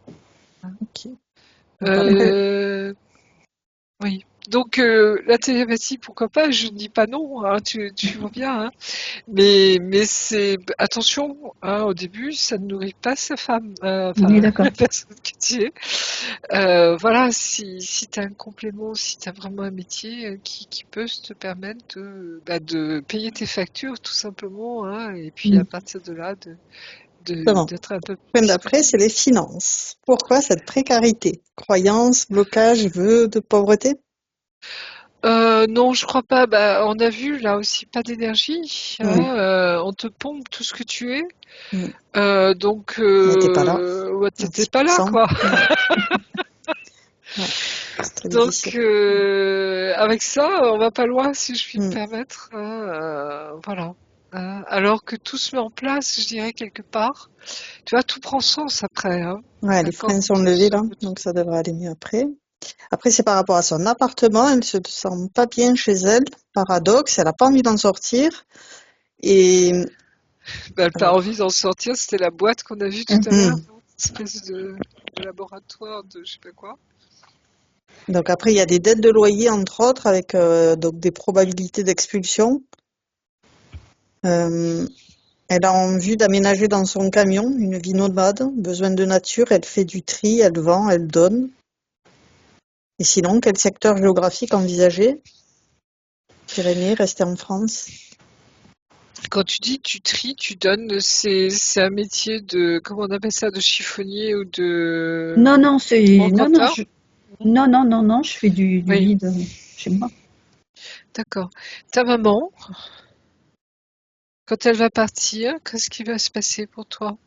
hein. Ok. Donc après, Oui. Donc la télépathie, pourquoi pas? Je ne dis pas non, hein, tu vois bien, hein. Mais c'est attention, hein, au début, ça ne nourrit pas sa femme, Oui, enfin d'accord. la personne que tu es. Voilà, si tu as un complément, si tu as vraiment un métier qui peut te permettre de payer tes factures tout simplement, hein, et puis à Mm. partir de là, justement, d'être un peu le plus point d'après, c'est disponible. les finances. Pourquoi cette précarité? Croyance, blocage, vœux de pauvreté? Non, je crois pas. Bah, on a vu là aussi pas d'énergie, Oui. hein, on te pompe tout ce que tu es. Mm. Donc, Elle n'était pas là, ouais, à t'étais pas là, 10%. quoi. Ouais, ouais, c'est très difficile. Donc, avec ça, on va pas loin, si je puis me Mm. permettre, hein, voilà. Hein. Alors que tout se met en place, je dirais quelque part. Tu vois, tout prend sens après, hein. Ouais, les D'accord, freins sont quand on levés sort là, de tout. donc ça devrait aller mieux après. Après, c'est par rapport à son appartement, elle se sent pas bien chez elle. Paradoxe, elle a pas envie d'en sortir. Et Bah, elle n'a pas alors, envie d'en sortir, c'était la boîte qu'on a vue tout à l'heure, mhm. hein, espèce de laboratoire de je sais pas quoi. Donc après, il y a des dettes de loyer, entre autres, avec donc des probabilités d'expulsion. Euh, Elle a en vue d'aménager dans son camion une vie nomade, besoin de nature, elle fait du tri, elle vend, elle donne. Et sinon, quel secteur géographique envisagé? Pyrénées, rester en France? Quand tu dis tu tries, tu donnes, c'est un métier de, comment on appelle ça, de chiffonnier ou de Non, non, non, non, brocanteur? non, non, non, non, je fais du Oui, vide chez moi. d'accord. Ta maman, quand elle va partir, qu'est-ce qui va se passer pour toi?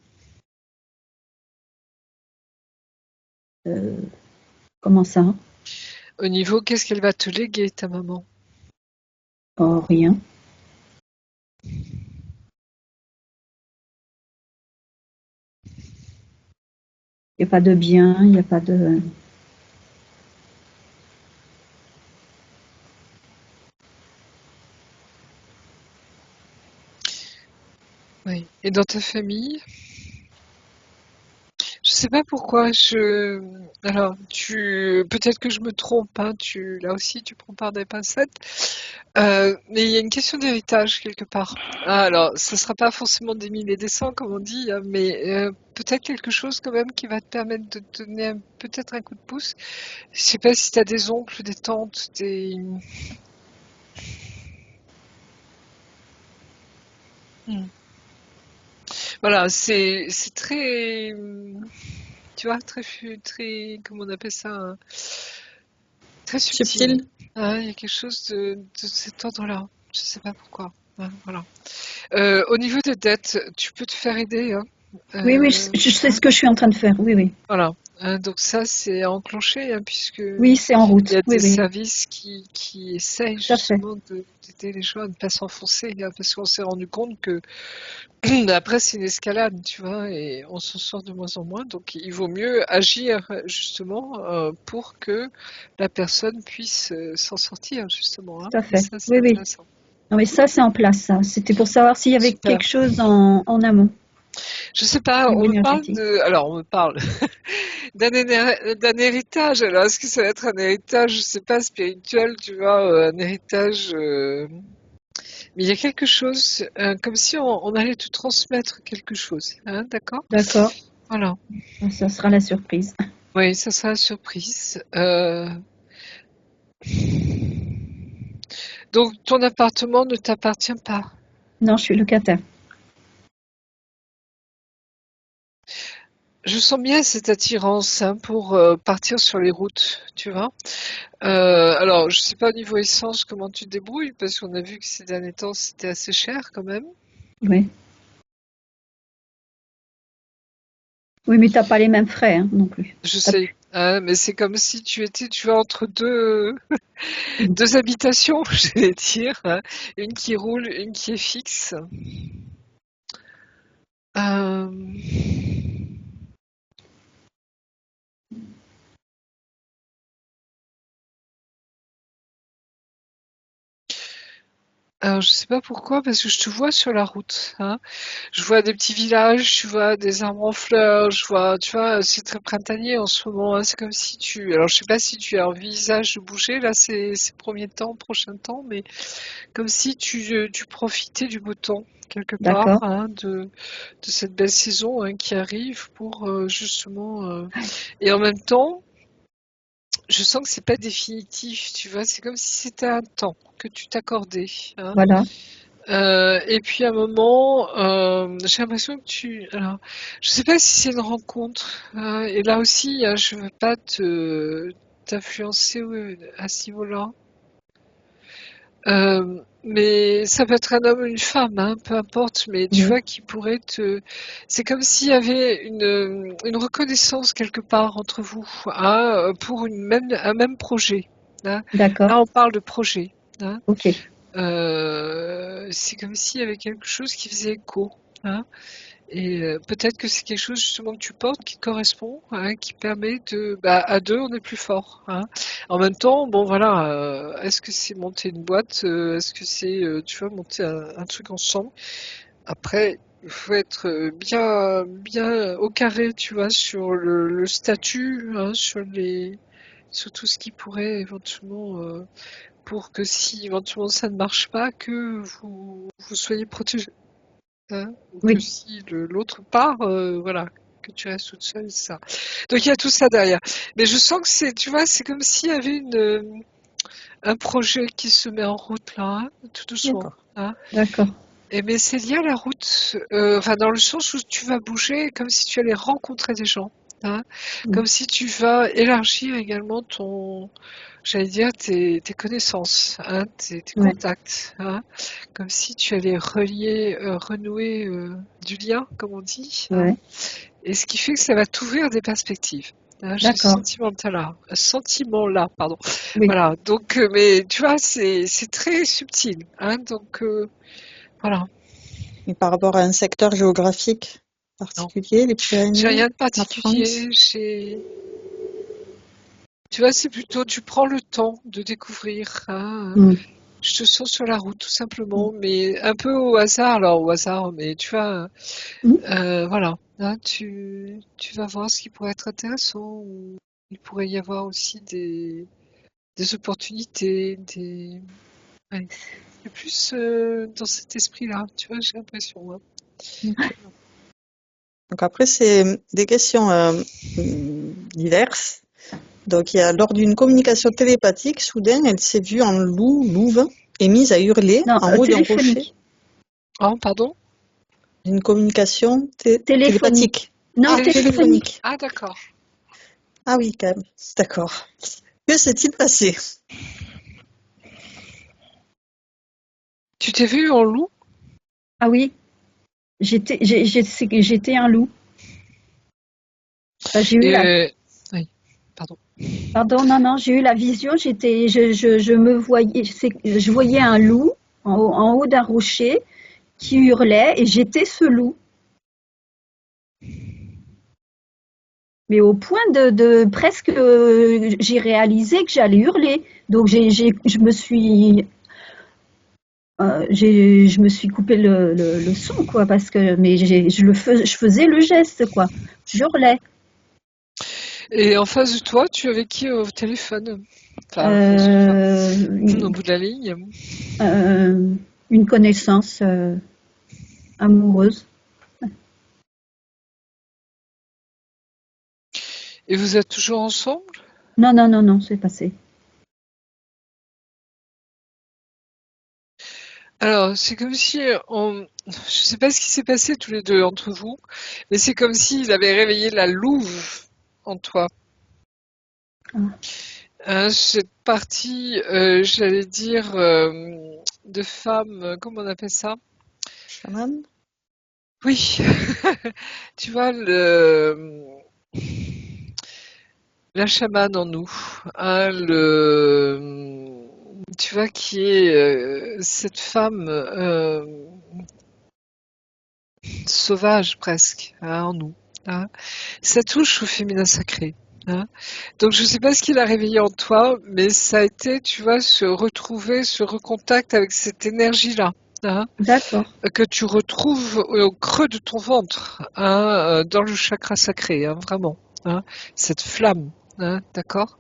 Euh, Comment ça? Au niveau, qu'est-ce qu'elle va te léguer, ta maman? Oh, rien. Il n'y a pas de bien, il n'y a pas de... Oui. Et dans ta famille? Je sais pas pourquoi alors, peut-être que je me trompe, hein, là aussi, tu prends par des pincettes. Mais il y a une question d'héritage quelque part. Ah, alors, ce sera pas forcément des mille et des cents, comme on dit, hein, mais peut-être quelque chose quand même qui va te permettre de te donner peut-être un coup de pouce. Je sais pas si tu as des oncles, des tantes, Hmm. Voilà, c'est très, tu vois, très, comment on appelle ça, hein, très subtil. Subtil? Ah, il y a quelque chose de cet ordre-là. Je sais pas pourquoi. Ah, voilà. Au niveau des dettes, tu peux te faire aider, hein. Oui, oui, je sais Hein, ce que je suis en train de faire. Oui, oui. voilà. Donc ça, c'est enclenché, hein, puisque Oui, c'est en il route. y a Oui, des oui, services qui essayent tout à fait. justement d'aider les gens à ne pas s'enfoncer, hein, parce qu'on s'est rendu compte que après c'est une escalade, tu vois, et on s'en sort de moins en moins. Donc il vaut mieux agir justement pour que la personne puisse s'en sortir justement, hein. Tout à Et fait. ça, c'est Oui, oui. intéressant. Non, mais ça, c'est en place, ça. C'était pour savoir s'il y avait Super. quelque chose en amont, Je sais pas, au on niveau me parle énergétique. alors on me parle d'un héritage. Alors est-ce que ça va être un héritage, je sais pas, spirituel, tu vois, un héritage. Mais il y a quelque chose, comme si on allait te transmettre quelque chose, hein, d'accord? D'accord. Voilà. Ça sera la surprise. Oui, ça sera la surprise. Donc ton appartement ne t'appartient pas. Non, je suis locataire. Je sens bien cette attirance, hein, pour partir sur les routes, tu vois. Alors, je sais pas au niveau essence comment tu te débrouilles, parce qu'on a vu que ces derniers temps c'était assez cher quand même. Oui. Oui, mais t'as pas les mêmes frais, hein, non plus. Je T'as sais, plus. hein, mais c'est comme si tu étais, tu vois, entre deux habitations, je vais dire, hein. Une qui roule, une qui est fixe. Euh, Alors, je sais pas pourquoi, parce que je te vois sur la route, hein. Je vois des petits villages, tu vois des arbres en fleurs, je vois, tu vois, c'est très printanier en ce moment, hein. C'est comme si alors je sais pas si tu as envisagé de bouger là ces premiers temps, prochains temps, mais comme si tu profitais du beau temps quelque part, D'accord. hein, de cette belle saison, hein, qui arrive pour justement. Et en même temps, je sens que c'est pas définitif, tu vois. C'est comme si c'était un temps que tu t'accordais, hein. Voilà. Et puis à un moment, j'ai l'impression que alors, je sais pas si c'est une rencontre, hein, et là aussi, je veux pas t'influencer à ce niveau-là. Mais ça peut être un homme ou une femme, hein, peu importe, mais tu Oui. vois, qui pourrait c'est comme s'il y avait une reconnaissance quelque part entre vous, hein, pour un même projet, hein. D'accord. Là, on parle de projet, hein. Ok. C'est comme s'il y avait quelque chose qui faisait écho, hein. Et peut-être que c'est quelque chose justement que tu portes qui te correspond, hein, qui permet à deux, on est plus fort, hein. En même temps, bon voilà, est-ce que c'est monter une boîte, est-ce que c'est, tu vois, monter un truc ensemble. Après, il faut être bien au carré, tu vois, sur le statut, hein, sur tout ce qui pourrait éventuellement, pour que si éventuellement ça ne marche pas, que vous soyez protégés, hein, ou que Oui. si l'autre part, voilà, que tu restes toute seule, c'est ça. Donc il y a tout ça derrière. Mais je sens que tu vois, c'est comme s'il y avait un projet qui se met en route là, hein, tout doucement, D'accord. hein. D'accord. Mais c'est lié à la route, enfin dans le sens où tu vas bouger comme si tu allais rencontrer des gens, hein, Mm. comme si tu vas élargir également j'allais dire tes connaissances, hein, tes Ouais. contacts, hein, comme si tu allais renouer du lien, comme on dit, hein, Ouais. et ce qui fait que ça va t'ouvrir des perspectives, hein. J'ai ce D'accord. sentiment-là, pardon. Oui. Voilà, donc, mais tu vois, c'est très subtil, hein, donc voilà. Et par rapport à un secteur géographique Non, particulier, les j'ai Pyrénées, rien de la France? particulier. Tu vois, c'est plutôt, tu prends le temps de découvrir, hein. Mm. Je te sens sur la route, tout Mm. simplement, mais un peu au hasard. Alors, au hasard, mais tu vois, Mm. voilà. Hein, tu vas voir ce qui pourrait être intéressant. Ou il pourrait y avoir aussi des opportunités, ouais. C'est plus dans cet esprit-là, tu vois, j'ai l'impression, hein. Donc après, c'est des questions diverses. Donc il y a lors d'une communication télépathique, soudain, elle s'est vue en louve, et mise à hurler Non, en haut d'un rocher. téléphonique. Oh, pardon? D'une communication Téléphonique. télépathique. Non, Ah, Téléphonique. téléphonique. téléphonique. Ah, d'accord. Ah oui, quand même. D'accord. Que s'est-il passé? Tu t'es vu en loup? Ah oui, j'étais un loup. Enfin, j'ai eu Et la Pardon. Pardon, non, j'ai eu la vision, je me voyais, je voyais un loup en haut d'un rocher qui hurlait et j'étais ce loup. Mais au point de presque, j'ai réalisé que j'allais hurler. Donc je me suis, je me suis coupé le son, quoi, parce que, mais je faisais le geste, quoi. J'hurlais. Et en face de toi, tu avais qui au téléphone? Enfin, au bout de la ligne. Une connaissance amoureuse. Et vous êtes toujours ensemble? Non, c'est passé. Alors, c'est comme si je sais pas ce qui s'est passé tous les deux entre vous, mais c'est comme s'il avait réveillé la louve en toi. Cette partie, j'allais dire, de femme, comment on appelle ça? Chaman? Oui, tu vois, la chamane en nous, hein, tu vois, qui est cette femme sauvage presque, hein, en nous. Hein. Ça touche au féminin sacré. Hein. Donc je ne sais pas ce qu'il a réveillé en toi, mais ça a été, tu vois, se retrouver, ce recontact avec cette énergie-là. Hein, D'accord. que tu retrouves au creux de ton ventre, hein, dans le chakra sacré, hein, vraiment. Hein, cette flamme. Hein, d'accord.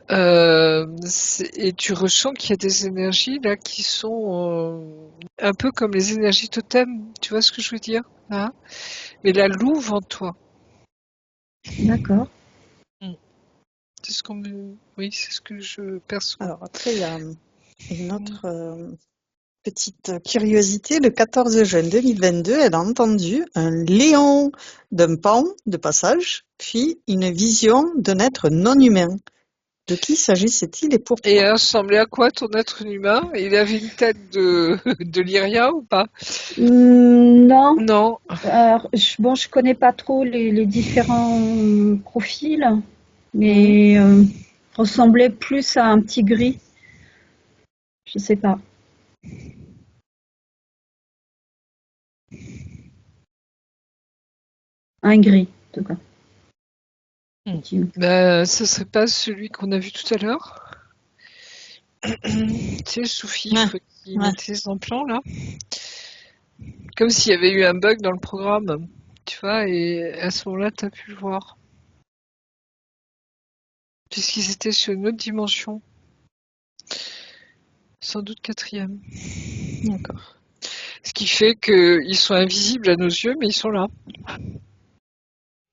Et tu ressens qu'il y a des énergies là qui sont un peu comme les énergies totem, tu vois ce que je veux dire, hein, mais la louve en toi. D'accord. C'est ce oui, c'est ce que je perçois. Alors après, il y a une autre petite curiosité. Le 14 juin 2022, elle a entendu un léon d'un pan de passage, puis une vision d'un être non humain. De qui s'agissait-il et pourquoi? Et elle ressemblait à quoi ton être humain? Il avait une tête de, de Lyria ou pas? Non. Non. Alors, je connais pas trop les différents profils, mais ressemblait plus à un petit gris. Je sais pas. Un gris, en tout cas. Ben, ce serait pas celui qu'on a vu tout à l'heure? Tu sais, le sous-fifre qui mettait les implants là? Comme s'il y avait eu un bug dans le programme, tu vois, et à ce moment-là, tu as pu le voir. Puisqu'ils étaient sur une autre dimension. Sans doute quatrième. D'accord. Ce qui fait qu'ils sont invisibles à nos yeux, mais ils sont là.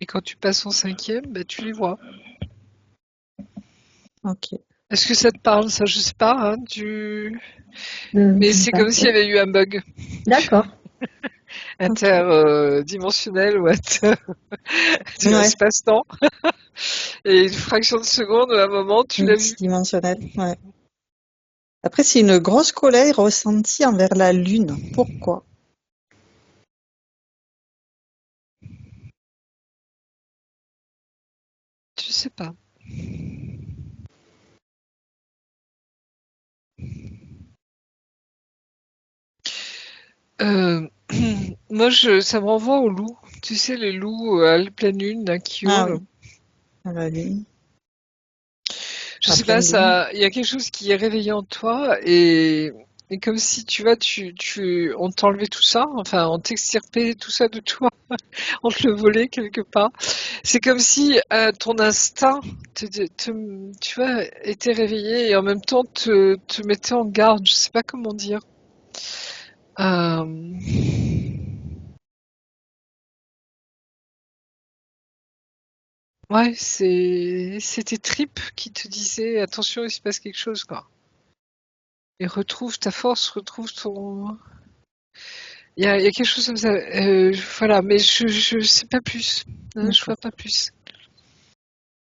Et quand tu passes en cinquième, ben, tu les vois. Ok. Est-ce que ça te parle, ça? Je sais pas, hein, mais c'est comme s'il y avait eu un bug. D'accord. Interdimensionnel ou espace-temps. Et une fraction de seconde, à un moment, tu l'as vu. Multidimensionnel, ouais. Après, c'est une grosse colère ressentie envers la Lune. Pourquoi? Je sais pas. Moi, ça me renvoie aux loups. Tu sais, les loups à la pleine lune là, qui Ah hurlent. oui, à la Lune. Je À sais pas, pleine lune. il y a quelque chose qui est réveillé en toi et comme si tu vois, on t'enlevait tout ça, enfin, on t'extirpait tout ça de toi, on te le volait quelque part. C'est comme si ton instinct, tu vois, était réveillé et en même temps te mettait en garde. Je sais pas comment dire. Euh, Ouais, c'est tes tripes qui te disaient attention, il se passe quelque chose, quoi. Et retrouve ta force, retrouve ton. Il y a quelque chose comme ça. Voilà, mais je sais pas plus. Hein, je vois D'accord. pas plus.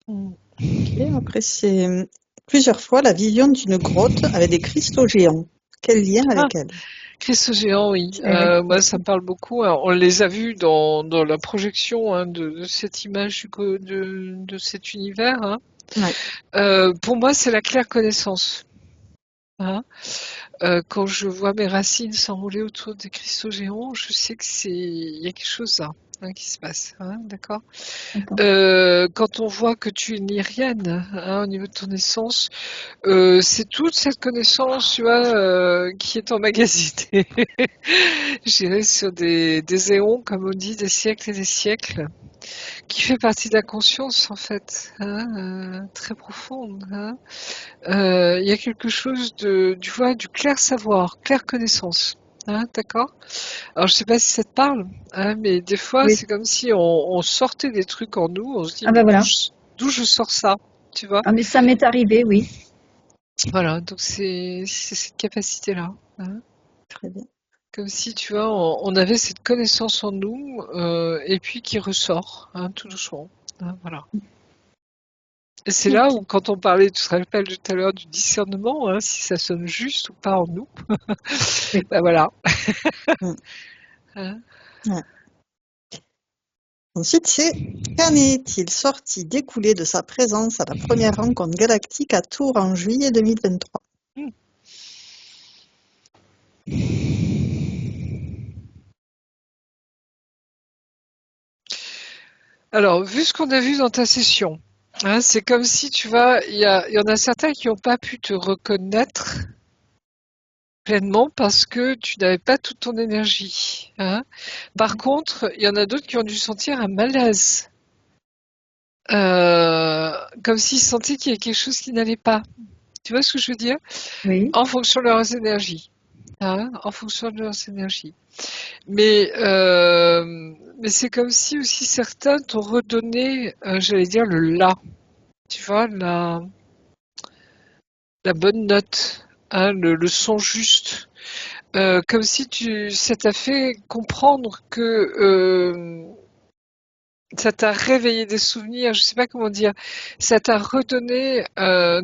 Ok, après, c'est plusieurs fois la vision d'une grotte avec des cristaux géants. Quel lien Ah, avec elle? Christ géant, oui. Moi, ça me parle beaucoup. Alors, on les a vus dans la projection hein, de cette image de cet univers. Hein. Ouais. Pour moi, c'est la claire connaissance. Hein. Quand je vois mes racines s'enrouler autour des cristaux géants, je sais que il y a quelque chose là, hein, qui se passe. Hein, d'accord. D'accord. Quand on voit que tu es une lyrienne, hein, au niveau de ton essence, c'est toute cette connaissance, tu vois, qui est emmagasinée, je dirais, sur des éons, comme on dit, des siècles et des siècles, qui fait partie de la conscience, en fait, hein, très profonde. Hein. Il y a quelque chose tu vois, du clair savoir, claire connaissance. Hein, d'accord. Alors je sais pas si ça te parle, hein, mais des fois Oui. c'est comme si on sortait des trucs en nous, on se dit Ah mais ben voilà. d'où je sors ça, tu vois. Ah mais ça m'est arrivé, oui. Voilà, donc c'est cette capacité-là. Hein. Très bien. Comme si tu vois, on avait cette connaissance en nous et puis qui ressort, hein, tout doucement. Hein, voilà. Et c'est là Ok. où, quand on parlait, tu te rappelles tout à l'heure du discernement, hein, si ça sonne juste ou pas en nous, Oui. ben voilà. Mm. Hein. Ouais. Ensuite, c'est qu'en est-il sorti d'écoulé de sa présence à la première rencontre galactique à Tours en juillet 2023? Hmm. Alors, vu ce qu'on a vu dans ta session, hein, c'est comme si, tu vois, il y en a certains qui n'ont pas pu te reconnaître pleinement parce que tu n'avais pas toute ton énergie. Hein. Par contre, il y en a d'autres qui ont dû sentir un malaise. Comme s'ils sentaient qu'il y avait quelque chose qui n'allait pas. Tu vois ce que je veux dire? Oui. En fonction de leurs énergies. Hein, en fonction de leurs énergies. Mais c'est comme si aussi certains t'ont redonné, j'allais dire, le là. Tu vois, la bonne note, hein, le son juste. Comme si ça t'a fait comprendre que ça t'a réveillé des souvenirs, je sais pas comment dire, ça t'a redonné,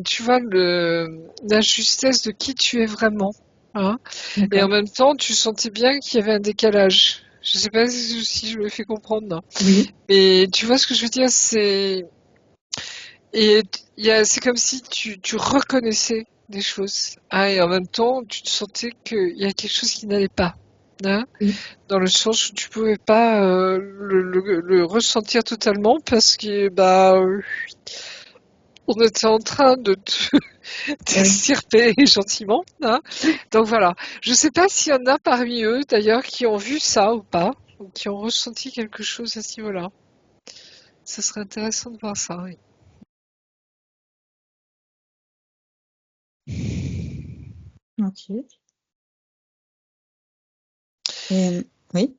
tu vois, la justesse de qui tu es vraiment. Hein. Et en D'accord. même temps, tu sentais bien qu'il y avait un décalage. Je sais pas si je me fais comprendre. Non. Oui. Mais tu vois ce que je veux dire, et c'est comme si tu reconnaissais des choses. Hein, et en même temps, tu te sentais qu'il y a quelque chose qui n'allait pas. Hein, Oui. dans le sens où tu pouvais pas le ressentir totalement parce que on était en train de te Oui. t'extirper gentiment. Hein. Donc voilà. Je sais pas s'il y en a parmi eux d'ailleurs qui ont vu ça ou pas, ou qui ont ressenti quelque chose à ce niveau-là. Ça serait intéressant de voir ça. Oui. Ok. Et, oui.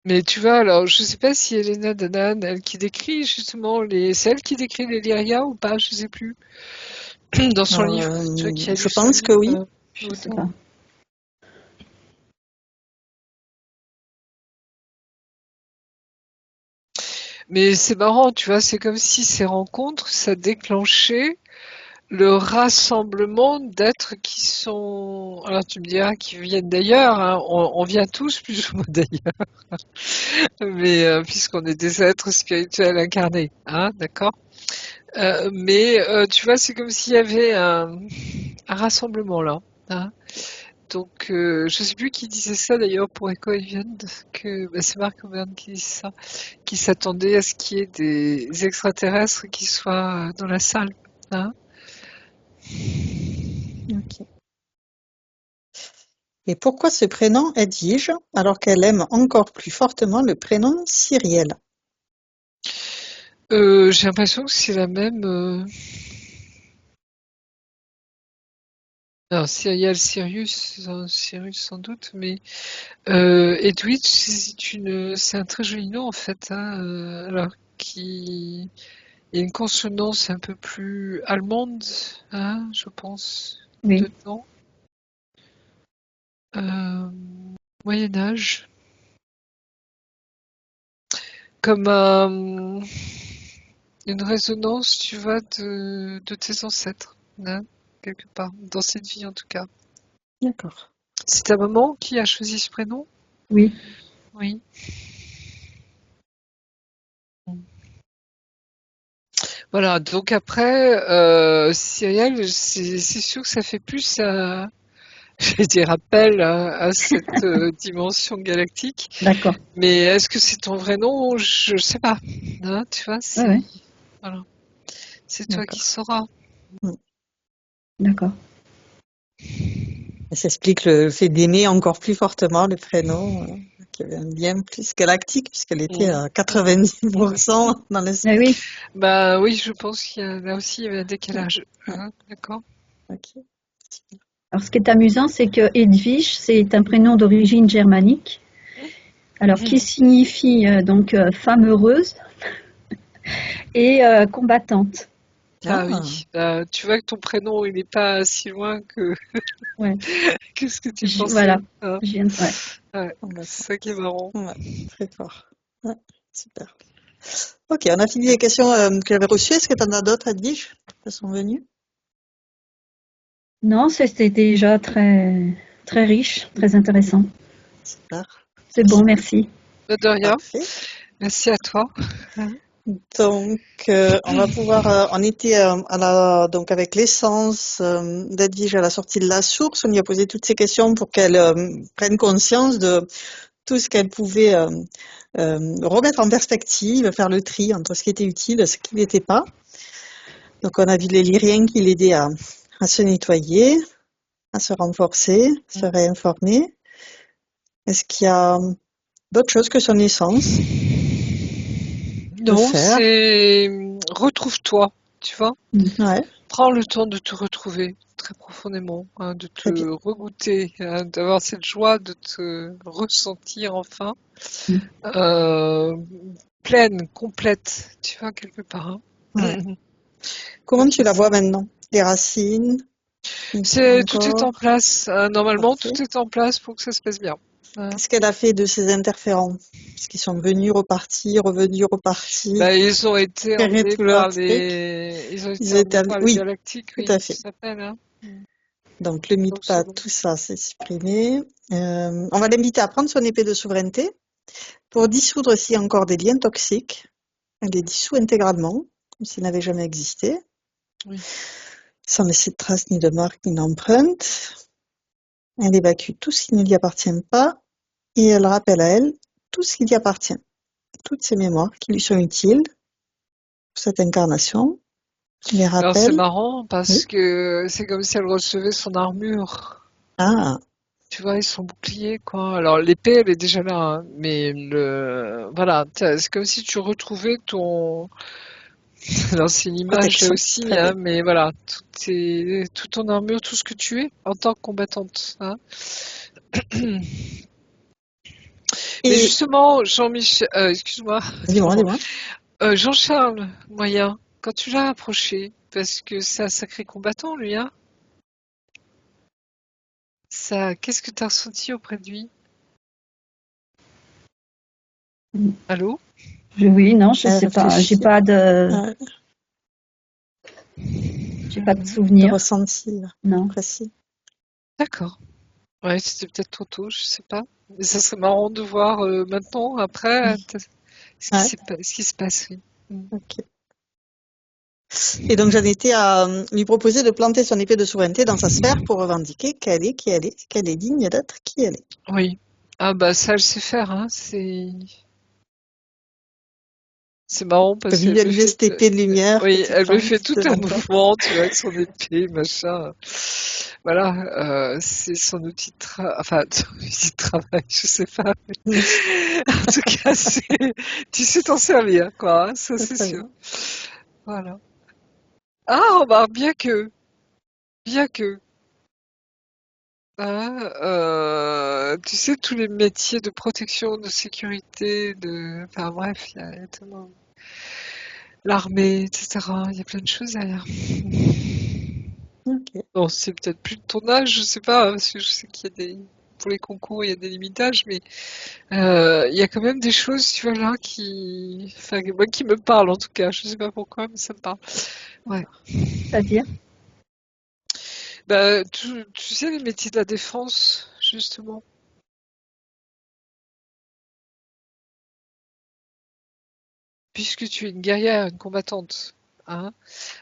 Mais tu vois, alors je sais pas si Elena Danan, elle qui décrit justement c'est elle qui décrit les Lyria ou pas, je sais plus. Dans son livre, toi qui as Je lu son pense que oui. livre, Je sais autant. pas. Mais c'est marrant, tu vois, c'est comme si ces rencontres, ça déclenchait le rassemblement d'êtres qui sont, alors tu me diras, qui viennent d'ailleurs, hein. On vient tous plus ou moins d'ailleurs, mais puisqu'on est des êtres spirituels incarnés, hein, d'accord. Tu vois, c'est comme s'il y avait un rassemblement là. Hein. Donc, je sais plus qui disait ça d'ailleurs pour Echo Evian, que c'est Marc Auberne qui dit ça, qui s'attendait à ce qu'il y ait des extraterrestres qui soient dans la salle. Hein. Ok. Et pourquoi ce prénom Edwige alors qu'elle aime encore plus fortement le prénom Cyrielle? J'ai l'impression que c'est la même. Alors, Cyriel, Cyrus sans doute, mais Edwidge, c'est un très joli nom en fait. Hein, alors, il y a une consonance un peu plus allemande, hein, je pense, Oui. dedans. Euh, Moyen Âge, comme une résonance, tu vois, de tes ancêtres, hein, quelque part, dans cette vie en tout cas. D'accord. C'est ta maman qui a choisi ce prénom? Oui. Oui. Voilà, donc après, Cyrielle, c'est sûr que ça fait plus, je vais dire, appel à cette dimension galactique. D'accord. Mais est-ce que c'est ton vrai nom? Je sais pas. Hein, tu vois, Ouais, ouais, voilà, c'est toi qui D'accord. sauras. Mm. d'accord. Et ça explique le fait d'aimer encore plus fortement le prénom, qui avait un lien plus galactique, puisqu'elle était Mm. à 90% dans Eh l'espace. oui, Bah oui, je pense qu'il y a, là aussi, il y avait un décalage. Ouais, Hein, d'accord? ok. alors ce qui est amusant, c'est que Edwige, c'est un prénom d'origine germanique, alors qui signifie donc femme heureuse et combattante. Ah Ah, oui, tu vois que ton prénom, il n'est pas si loin que, Ouais, que ce que tu pensais. voilà. Hein. Ouais. Ouais, c'est ça qui est combattante. marrant. Ouais, très fort. Ouais, super. Ok, on a fini les questions que j'avais reçues. Est-ce que tu en as d'autres, Edwige, qui sont venues? Non, c'était déjà très, très riche, très intéressant. Super, C'est bon, merci. De rien, parfait. merci à toi. Hein. Donc, on va pouvoir, on était donc avec l'essence d'Edwige à la sortie de la source. On lui a posé toutes ces questions pour qu'elle prenne conscience de tout ce qu'elle pouvait remettre en perspective, faire le tri entre ce qui était utile et ce qui n'était pas. Donc, on a vu les lyriens qui l'aidaient à se nettoyer, à se renforcer, se réinformer. Est-ce qu'il y a d'autres choses que son essence peut Non, faire? c'est retrouve-toi, tu vois. Ouais, Prends le temps de te retrouver très profondément, hein, de te très bien. regoûter, hein, d'avoir cette joie de te ressentir enfin Mm. euh, pleine, complète, tu vois, quelque part. Ouais. Hein. Comment Ok, tu la vois maintenant? Les racines, tout est en encore, place. Normalement, parfait. tout est en place pour que ça se passe bien. Hein. Qu'est-ce qu'elle a fait de ces interférents? Parce qu'ils sont venus, repartis, revenus, repartis, Bah, ils ont été gérer emmenés tout par leur truc. ils ont Ils été ont emmenés établi, par les oui, galactiques, tout oui, à ça fait. s'appelle, hein. Donc le Donc c'est mythe-pas, bon. tout ça, c'est supprimé. On va l'inviter à prendre son épée de souveraineté pour dissoudre s'il y a encore des liens toxiques. Elle les dissout intégralement, comme s'ils n'avaient jamais existé, Oui. sans laisser de traces ni de marque ni d'empreinte. Elle évacue tout ce qui ne lui appartient pas et elle rappelle à elle tout ce qui lui appartient, toutes ses mémoires qui lui sont utiles pour cette incarnation. Elle les Alors c'est rappelle. marrant parce Oui. que c'est comme si elle recevait son armure. Ah, Tu vois, et son bouclier, quoi. Alors l'épée, elle est déjà là, hein, mais voilà, c'est comme si tu retrouvais ton. Alors c'est une image là protection. aussi, Très bien. hein, mais voilà, toute ton armure, tout ce que tu es en tant que combattante. Hein. Mais Et justement, Jean-Michel, excuse-moi, dis-moi, pardon. dis-moi. Jean-Charles Moyen, quand tu l'as approché, parce que c'est un sacré combattant, lui, hein, qu'est-ce que tu as ressenti auprès de lui? Allô? Oui, non, je Elle sais pas. réfléchit. Ouais, J'ai pas de de souvenir. ressenti là, Non. précis. D'accord. Ouais, c'était peut-être trop tôt, je sais pas. Mais ça serait marrant de voir maintenant, après, Ouais, ce qui se passe, oui. Mm. ok. Et donc j'en étais à lui proposer de planter son épée de souveraineté dans sa sphère pour revendiquer qu'elle est qui elle est, qu'elle est digne d'être qui elle est. Oui. Ah bah ça, elle sait faire, hein. C'est marrant De parce qu'elle me visualiser fait, cette épée de lumière que oui, tu elle me plantes fait tout un devant toi. mouvement, tu vois, avec son épée, machin. Voilà, c'est son outil de enfin, son outil de travail, je sais pas. Mm, En tout cas, tu sais t'en servir, quoi, hein, ça c'est c'est très sûr. bien. Voilà. Ah, remarque, bien que, hein, tu sais, tous les métiers de protection, de sécurité, enfin bref, il y a tellement, l'armée, etc. Il y a plein de choses derrière. Ok. Bon, c'est peut-être plus de ton âge, je sais pas, hein, parce que je sais qu'il y a pour les concours, il y a des limitages, mais il y a quand même des choses, tu vois, là, enfin, moi, qui me parlent, en tout cas. Je sais pas pourquoi, mais ça me parle. Ouais. C'est-à-dire? Bah, tu sais, les métiers de la défense, justement. Puisque tu es une guerrière, une combattante, hein.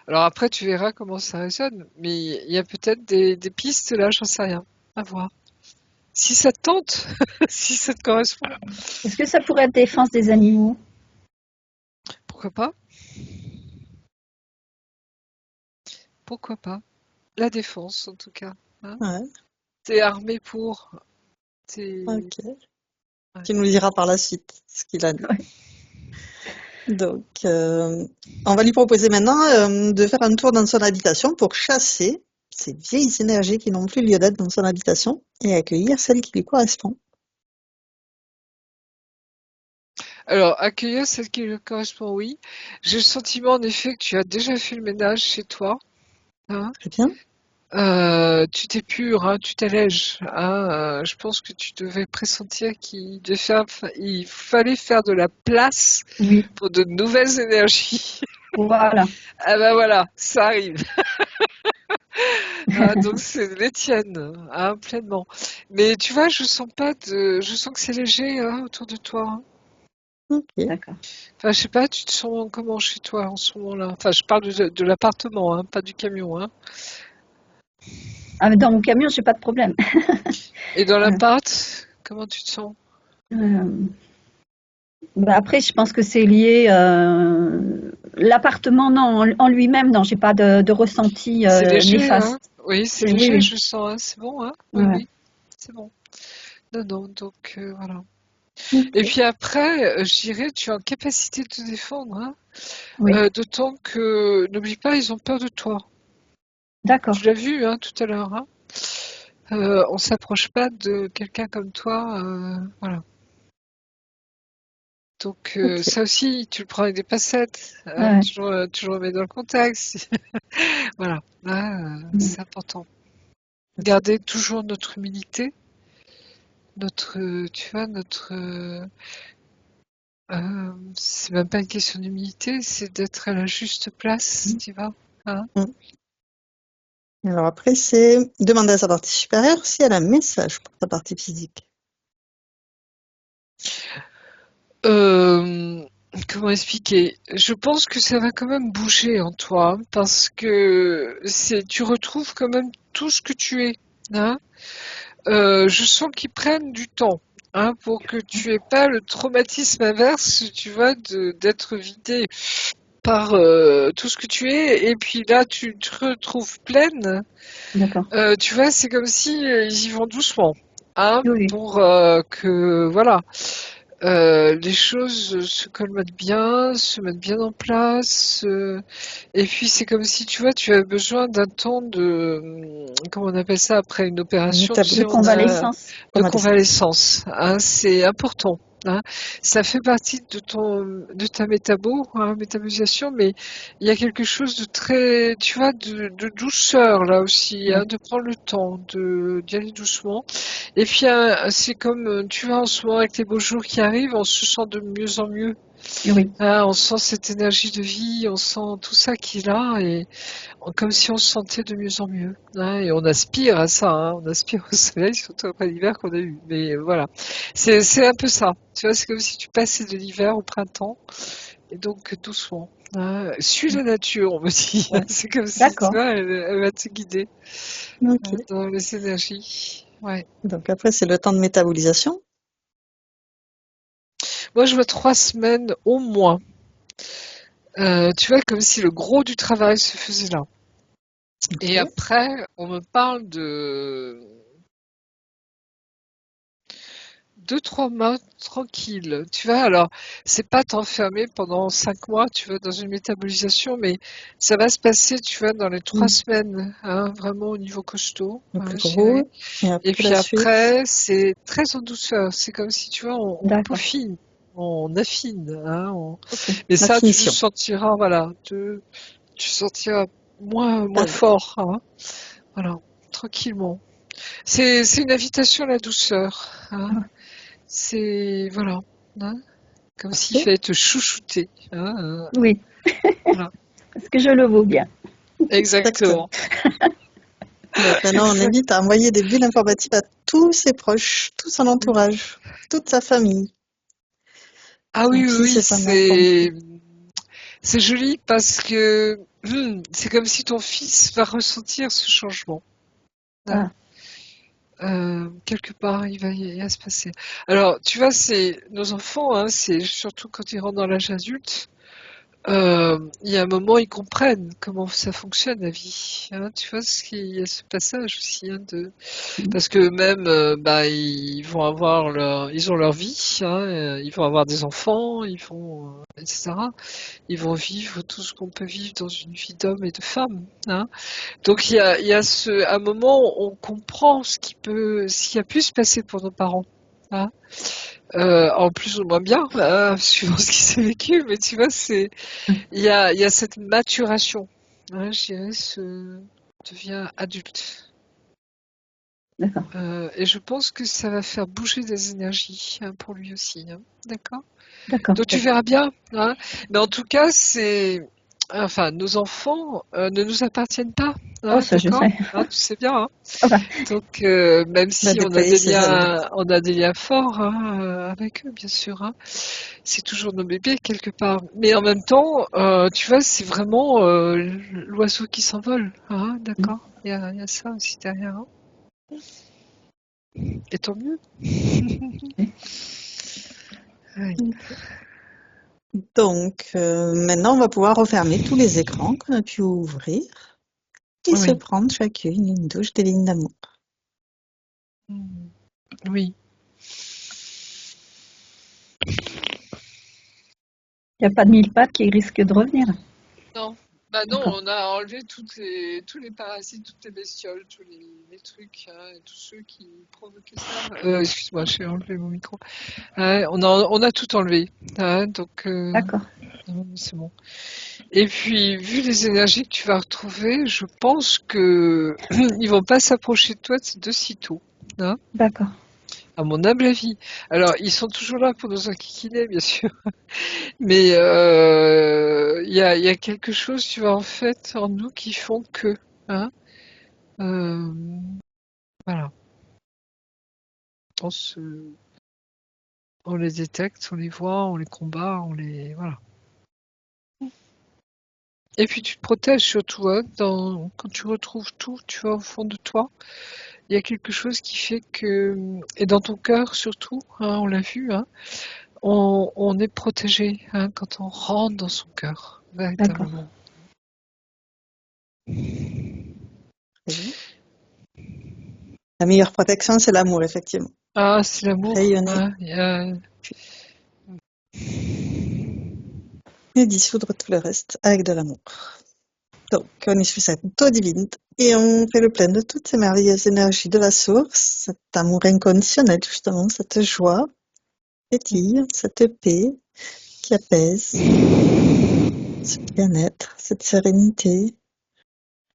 Alors après, tu verras comment ça résonne, mais il y a peut-être des pistes là, j'en sais rien. À voir. Si ça te tente, si ça te correspond, Est-ce que ça pourrait être défense des animaux? pourquoi pas? Pourquoi pas? La défense, en tout cas, hein. Ouais, T'es armé pour. T'es... ok. Ouais. Tu nous diras par la suite ce qu'il a dit. Ouais. Donc, on va lui proposer maintenant de faire un tour dans son habitation pour chasser ces vieilles énergies qui n'ont plus lieu d'être dans son habitation et accueillir celle qui lui correspond. Alors, accueillir celle qui lui correspond, oui. J'ai le sentiment, en effet, que tu as déjà fait le ménage chez toi, hein. Très bien. Tu t'épures, hein, tu t'allèges, hein. Je pense que tu devais pressentir il fallait faire de la place Oui, pour de nouvelles énergies. voilà. Ah bah voilà, ça arrive. Ah, donc c'est les tiennes, hein, pleinement. Mais tu vois, je sens que c'est léger, hein, autour de toi, hein. Ok. D'accord. Enfin, je sais pas, tu te sens comment chez toi en ce moment-là? Enfin, je parle de l'appartement, hein, pas du camion, hein. Ah, mais dans mon camion, j'ai pas de problème. Et dans Euh, l'appart, comment tu te sens? euh, bah après, je pense que c'est lié. L'appartement, non, en lui-même, non, j'ai pas de ressenti C'est léger, hein? néfaste. Oui, c'est Oui, léger, oui. je sens, hein. C'est bon, hein? Oui, Ouais. oui, c'est bon. Non, non, donc voilà. Et Ok. puis après, je dirais, tu es en capacité de te défendre, hein. Oui. D'autant que, n'oublie pas, ils ont peur de toi. Tu D'accord. l'as vu, hein, tout à l'heure, hein. On s'approche pas de quelqu'un comme toi, voilà. Donc Ok. ça aussi, tu le prends avec des passettes, hein, Ouais. tu le remets dans le contexte. Voilà, là, Mm. c'est important. Ok. Garder toujours notre humilité, tu vois, c'est même pas une question d'humilité, c'est d'être à la juste place, tu vois, hein. Mm. Alors après, c'est demander à sa partie supérieure si elle a un message pour sa partie physique. Euh, Comment expliquer? Je pense que ça va quand même bouger en toi, hein, parce que tu retrouves quand même tout ce que tu es, hein. Je sens qu'ils prennent du temps, hein, pour que tu aies pas le traumatisme inverse, tu vois, d'être vidé par tout ce que tu es, et puis là tu te retrouves pleine. D'accord. Tu vois, c'est comme si ils y vont doucement, hein, Oui. pour que voilà, les choses se colmatent bien, se mettent bien en place. Et puis c'est comme si tu vois, tu as besoin d'un temps comment on appelle ça après une opération, tu De sais, on a convalescence. de Convalescence. convalescence, hein, c'est important, hein. Ça fait partie de ta métabolisation, mais il y a quelque chose de très, tu vois, de douceur là aussi, Ouais. hein, de prendre le temps d'y aller doucement. Et puis c'est comme, tu vois, en ce moment avec les beaux jours qui arrivent, on se sent de mieux en mieux. Oui. Hein, on sent cette énergie de vie, on sent tout ça qui est là, et comme si on se sentait de mieux en mieux, hein, et on aspire à ça, hein, on aspire au soleil, surtout après l'hiver qu'on a eu. Mais voilà, c'est un peu ça. Tu vois, c'est comme si tu passais de l'hiver au printemps, et donc doucement, hein. Suis la nature, on me dit. Ouais. C'est comme si, tu D'accord. vois, elle va te guider, Ok. hein, dans les énergies. Ouais. Donc après, c'est le temps de métabolisation. Moi, je vois 3 semaines au moins. Tu vois, comme si le gros du travail se faisait là. Et Ok. après, on me parle de 2, 3 mois tranquille. Tu vois, alors, c'est pas t'enfermer pendant 5 mois, tu vois, dans une métabolisation, mais ça va se passer, tu vois, dans les trois Mm. semaines, hein, vraiment au niveau costaud, Le hein, plus je dirais. gros. Et Et après puis la suite. après, c'est très en douceur. C'est comme si, tu vois, on D'accord. peaufine, on affine, hein, Ok. mais La ça, tu finition. sentiras, voilà, tu sentiras moins Parfait. fort, hein, voilà, tranquillement. C'est une invitation à la douceur, hein. Ah, C'est, voilà, hein, comme s'il Parfait. fallait te chouchouter, hein, oui. voilà, Est-ce que je le vaux bien? exactement. Exactement. Donc maintenant, on Exact. invite à envoyer des bulles informatives à tous ses proches, tout son entourage, toute sa famille. Ah oui, Son oui, fils oui, et sa mère compris. C'est joli parce que c'est comme si ton fils va ressentir ce changement. Hein. Quelque part, il va se passer. Alors, tu vois, c'est nos enfants, hein, c'est surtout quand ils rentrent dans l'âge adulte. Il y a un moment, ils comprennent comment ça fonctionne la vie. Hein, tu vois, il y a ce passage aussi, hein, parce que même, bah, ils ont leur vie, hein, ils vont avoir des enfants, etc. Ils vont vivre tout ce qu'on peut vivre dans une vie d'homme et de femme. Hein. Donc il y a un moment où on comprend ce qui a pu se passer pour nos parents. Hein. En plus ou moins bien, suivant ce qui s'est vécu, mais tu vois, il y a cette maturation. Hein, je dirais, devient adulte. D'accord. Et je pense que ça va faire bouger des énergies, hein, pour lui aussi. Hein. D'accord? D'accord. Donc tu verras bien. Hein. Mais en tout cas, enfin, nos enfants ne nous appartiennent pas. Oh, Hein, ça, je d'accord? sais. Hein, tu sais bien. Hein. Ah bah, Donc même Il va si déployer ses ailes. on a des liens forts, hein, avec eux, bien sûr. Hein. C'est toujours nos bébés quelque part. Mais en même temps, tu vois, c'est vraiment l'oiseau qui s'envole. Hein, d'accord? Il y a ça aussi derrière. Hein. Et tant mieux. Oui. Donc, maintenant, on va pouvoir refermer tous les écrans qu'on a pu ouvrir et se Oui. prendre chacune une douche de lignes d'amour. Oui. il n'y a pas de mille pattes qui risque de revenir. Non. Bah non, D'accord. on a enlevé tous les parasites, toutes les bestioles, tous les trucs, hein, et tous ceux qui provoquaient ça. Excuse-moi, j'ai enlevé mon micro. On a tout enlevé. Hein, donc, D'accord. non, c'est bon. Et puis, vu les énergies que tu vas retrouver, je pense que ils vont pas s'approcher de toi de sitôt. Hein, D'accord. à mon humble avis. Alors, ils sont toujours là pour nous enquiquiner, bien sûr. Mais il y a quelque chose, tu vois, en fait, en nous qui font que. Hein, euh, voilà. On se, on les détecte, on les voit, on les combat, voilà. Et puis tu te protèges surtout, hein, quand tu retrouves tout, tu vois, au fond de toi. Il y a quelque chose qui fait que, et dans ton cœur surtout, hein, on l'a vu, hein, on est protégé, hein, quand on rentre dans son cœur, D'accord. véritablement. Très bien. La meilleure protection, c'est l'amour, effectivement. Ah, c'est l'amour, Rayonner hein, et dissoudre tout le reste avec de l'amour. Donc, on utilise cette eau divine et on fait le plein de toutes ces merveilleuses énergies de la source, cet amour inconditionnel, justement, cette joie pétille, cette paix qui apaise, ce bien-être, cette sérénité.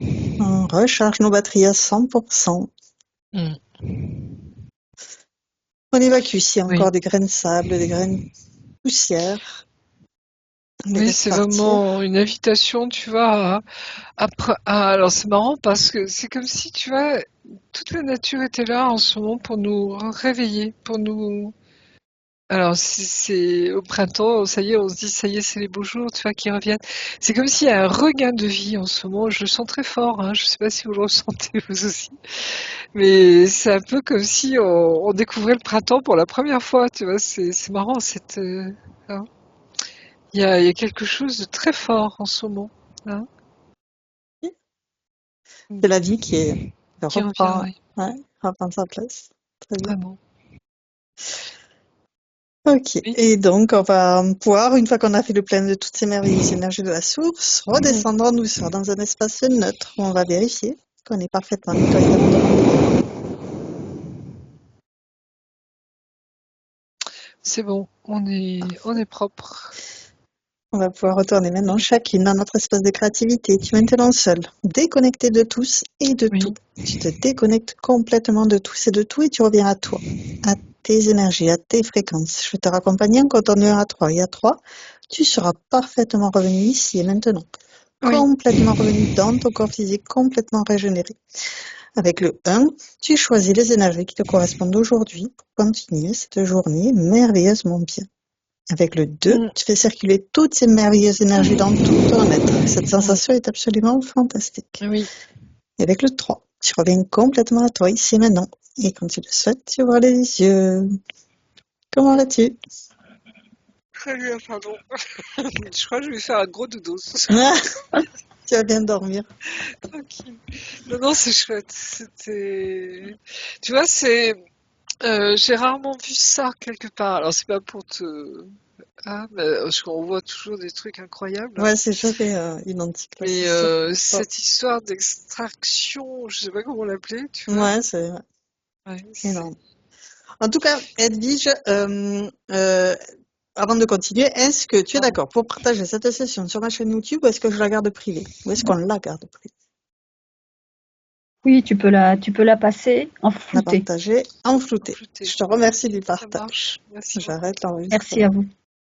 On recharge nos batteries à 100%. Mm. On évacue s'il y a Oui. encore des grains de sable, des grains de poussière. On les Oui, laisse c'est partir. vraiment une invitation, tu vois, alors c'est marrant parce que c'est comme si, tu vois, toute la nature était là en ce moment pour nous réveiller, pour nous. Alors, si c'est au printemps, ça y est, on se dit, ça y est, c'est les beaux jours, tu vois, qui reviennent. C'est comme s'il y a un regain de vie en ce moment. Je le sens très fort, hein. Je sais pas si vous le ressentez vous aussi. Mais c'est un peu comme si on découvrait le printemps pour la première fois, tu vois. C'est marrant, hein. Il y a quelque chose de très fort en ce moment, hein, C'est la vie qui qui revient, reprend, oui, ouais, reprend sa place. Très bien. vraiment. Ok. Oui. Et donc, on va pouvoir, une fois qu'on a fait le plein de toutes ces merveilleuses énergies de la source, redescendre en douceur dans un espace neutre où on va vérifier qu'on est parfaitement nettoyé avant de rentrer. C'est bon, on est propre. On va pouvoir retourner maintenant chacune dans notre espace de créativité. Tu es maintenant seule, déconnectée de tous et de Oui, tout. Tu te déconnectes complètement de tous et de tout et tu reviens à toi, à tes énergies, à tes fréquences. Je vais te raccompagner en comptant de 1 à 3. Et à 3, tu seras parfaitement revenu ici et maintenant. oui. Complètement revenu dans ton corps physique, complètement régénéré. Avec le 1, tu choisis les énergies qui te correspondent aujourd'hui pour continuer cette journée merveilleusement bien. Avec le 2, Mm. tu fais circuler toutes ces merveilleuses énergies dans tout ton être. Cette sensation est absolument fantastique. Oui. Et avec le 3, tu reviens complètement à toi ici et maintenant. Et quand tu le souhaites, tu ouvres les yeux. Comment vas-tu? Très bien, pardon. Je crois que je vais faire un gros dodo ce soir. Tu vas bien dormir. Tranquille. Non, non, c'est chouette. C'était. Tu vois, j'ai rarement vu ça quelque part. Alors, c'est pas pour te. Ah, mais, parce qu'on voit toujours des trucs incroyables. Ouais, c'est jamais identique là. Mais C'est ça. cette histoire d'extraction, je sais pas comment l'appeler, tu vois. Ouais, c'est Ouais, énorme. En tout cas, Edwige, avant de continuer, est-ce que tu es d'accord pour partager cette session sur ma chaîne YouTube ou est-ce que je la garde privée? Ou est-ce qu'on la garde privée? Oui, tu peux la passer en La flouté. partager en flouté. Flouté. Je te remercie du Ça partage. marche. Merci beaucoup. J'arrête l'enregistrement. Merci à vous.